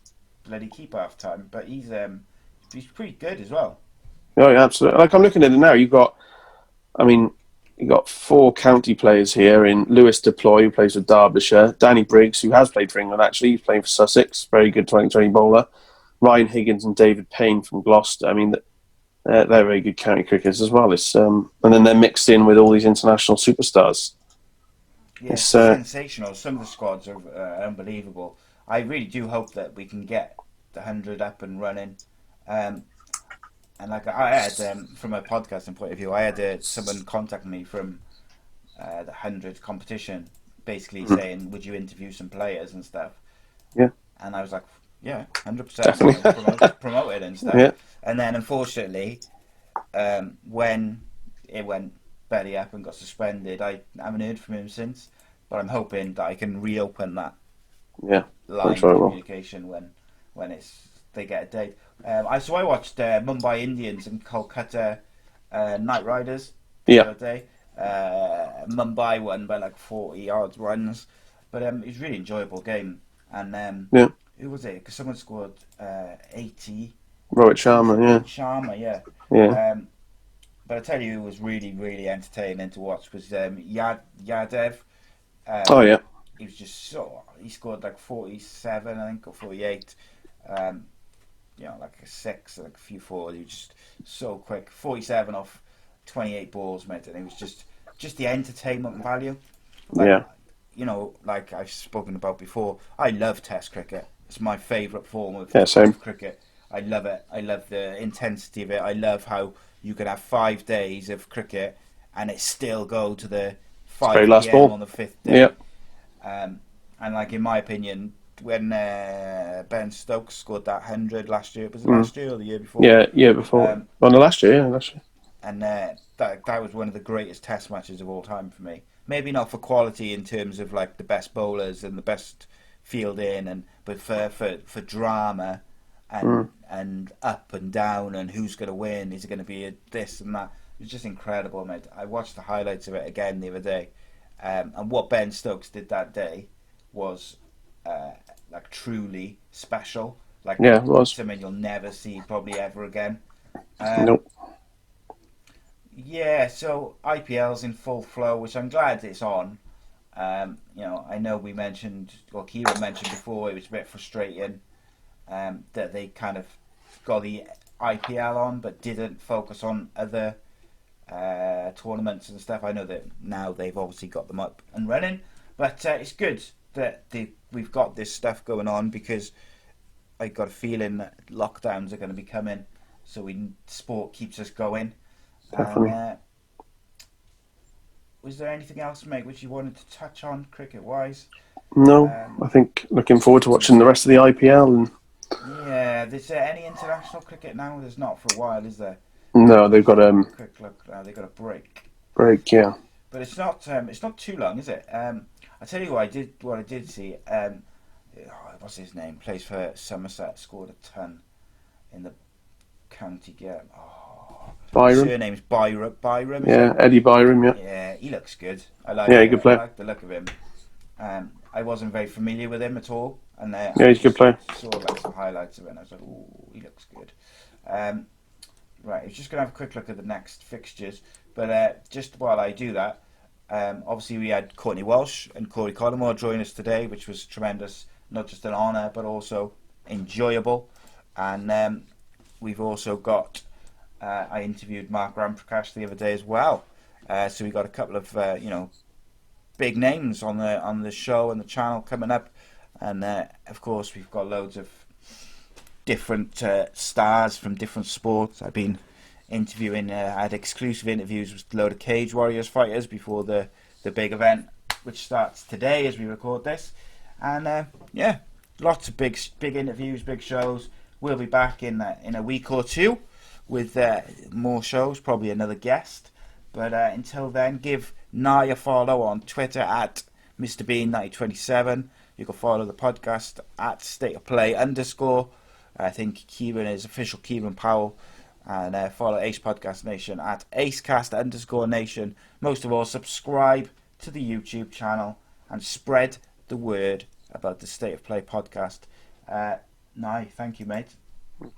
bloody keep half time, but he's pretty good as well. Oh, yeah, absolutely. Like I'm looking at it now. You've got 4 county players here in Lewis Deploy, who plays for Derbyshire, Danny Briggs, who has played for England actually, he's playing for Sussex, very good 2020 bowler, Ryan Higgins and David Payne from Gloucester. I mean, they're very good county cricketers as well. And then they're mixed in with all these international superstars. Yeah, it's sensational. Some of the squads are unbelievable. I really do hope that we can get the 100 up and running. And like I had, from a podcasting point of view, I had someone contact me from the 100 competition, basically saying, "Would you interview some players and stuff?" Yeah. And I was like, "Yeah, 100%, Definitely. promote it and stuff." Yeah. And then, unfortunately, when it went belly up and got suspended, I haven't heard from him since. But I'm hoping that I can reopen that line of communication when they get a date. I watched Mumbai Indians and Kolkata Knight Riders the other day. Mumbai won by like 40 odd runs, but it was a really enjoyable game. And who was it? Because someone scored 80. Rohit Sharma, yeah. But I tell you, it was really, really entertaining to watch. Was Yadev? He was just he scored like 47, I think, or 48. Like a 6, like a few 4. He was just so quick. 47 off 28 balls, mate, and it was just the entertainment value. Like I've spoken about before, I love Test cricket. It's my favourite form of cricket. I love it. I love the intensity of it. I love how you could have 5 days of cricket and it still go to the 5 p.m. on the 5th day. Yeah. And like in my opinion, when Ben Stokes scored that 100 last year, was it last year or the year before? Yeah, year before. Last year. And that was one of the greatest Test matches of all time for me. Maybe not for quality in terms of like the best bowlers and the best fielding, but for drama and up and down and who's going to win, is it going to be this and that. It was just incredible, mate. I watched the highlights of it again the other day, and what Ben Stokes did that day was like truly special. Like it was something you'll never see probably ever again. Nope. Yeah, so IPL's in full flow, which I'm glad it's on. I know we mentioned, or Kieran mentioned before, it was a bit frustrating that they kind of got the IPL on, but didn't focus on other tournaments and stuff. I know that now they've obviously got them up and running, but it's good that we've got this stuff going on, because I got a feeling that lockdowns are going to be coming, so sport keeps us going. Was there anything else, mate, which you wanted to touch on cricket-wise? No, I think looking forward to watching the rest of the IPL. Is there any international cricket now? There's not for a while, is there? No, they've got quick look. They've got a break. Yeah. But it's not too long, is it? I tell you what I did see. What's his name? Plays for Somerset. Scored a ton in the county game. Byram. Surname's Byram. Yeah, Eddie Byram. Yeah. Yeah, he looks good. I like. Yeah, good player. I like the look of him. I wasn't very familiar with him at all, and he's a good player. Saw like some highlights of it, and I was like, "Ooh, he looks good." Right, I'm just gonna have a quick look at the next fixtures, but just while I do that, obviously we had Courtney Walsh and Corey Collymore join us today, which was tremendous. Not just an honour, but also enjoyable. And we've also got. I interviewed Mark Ramprakash the other day as well, so we got a couple of big names on the show and the channel coming up, and of course we've got loads of different stars from different sports. I've been interviewing, I had exclusive interviews with a load of Cage Warriors fighters before the big event which starts today as we record this. And yeah, lots of big interviews, big shows. We'll be back in a week or two with more shows, probably another guest. But until then, give Nye a follow on Twitter at MrBean1927. You can follow the podcast at stateofplay_. I think Kieran is official Kieran Powell. And follow Ace Podcast Nation at AceCast_Nation. Most of all, subscribe to the YouTube channel and spread the word about the State of Play podcast. Nye, thank you, mate.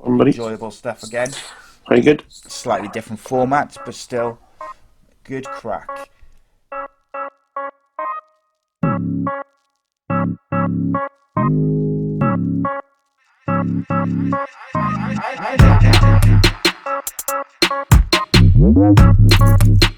Enjoyable stuff again. Very good. Slightly different formats, but still good crack. I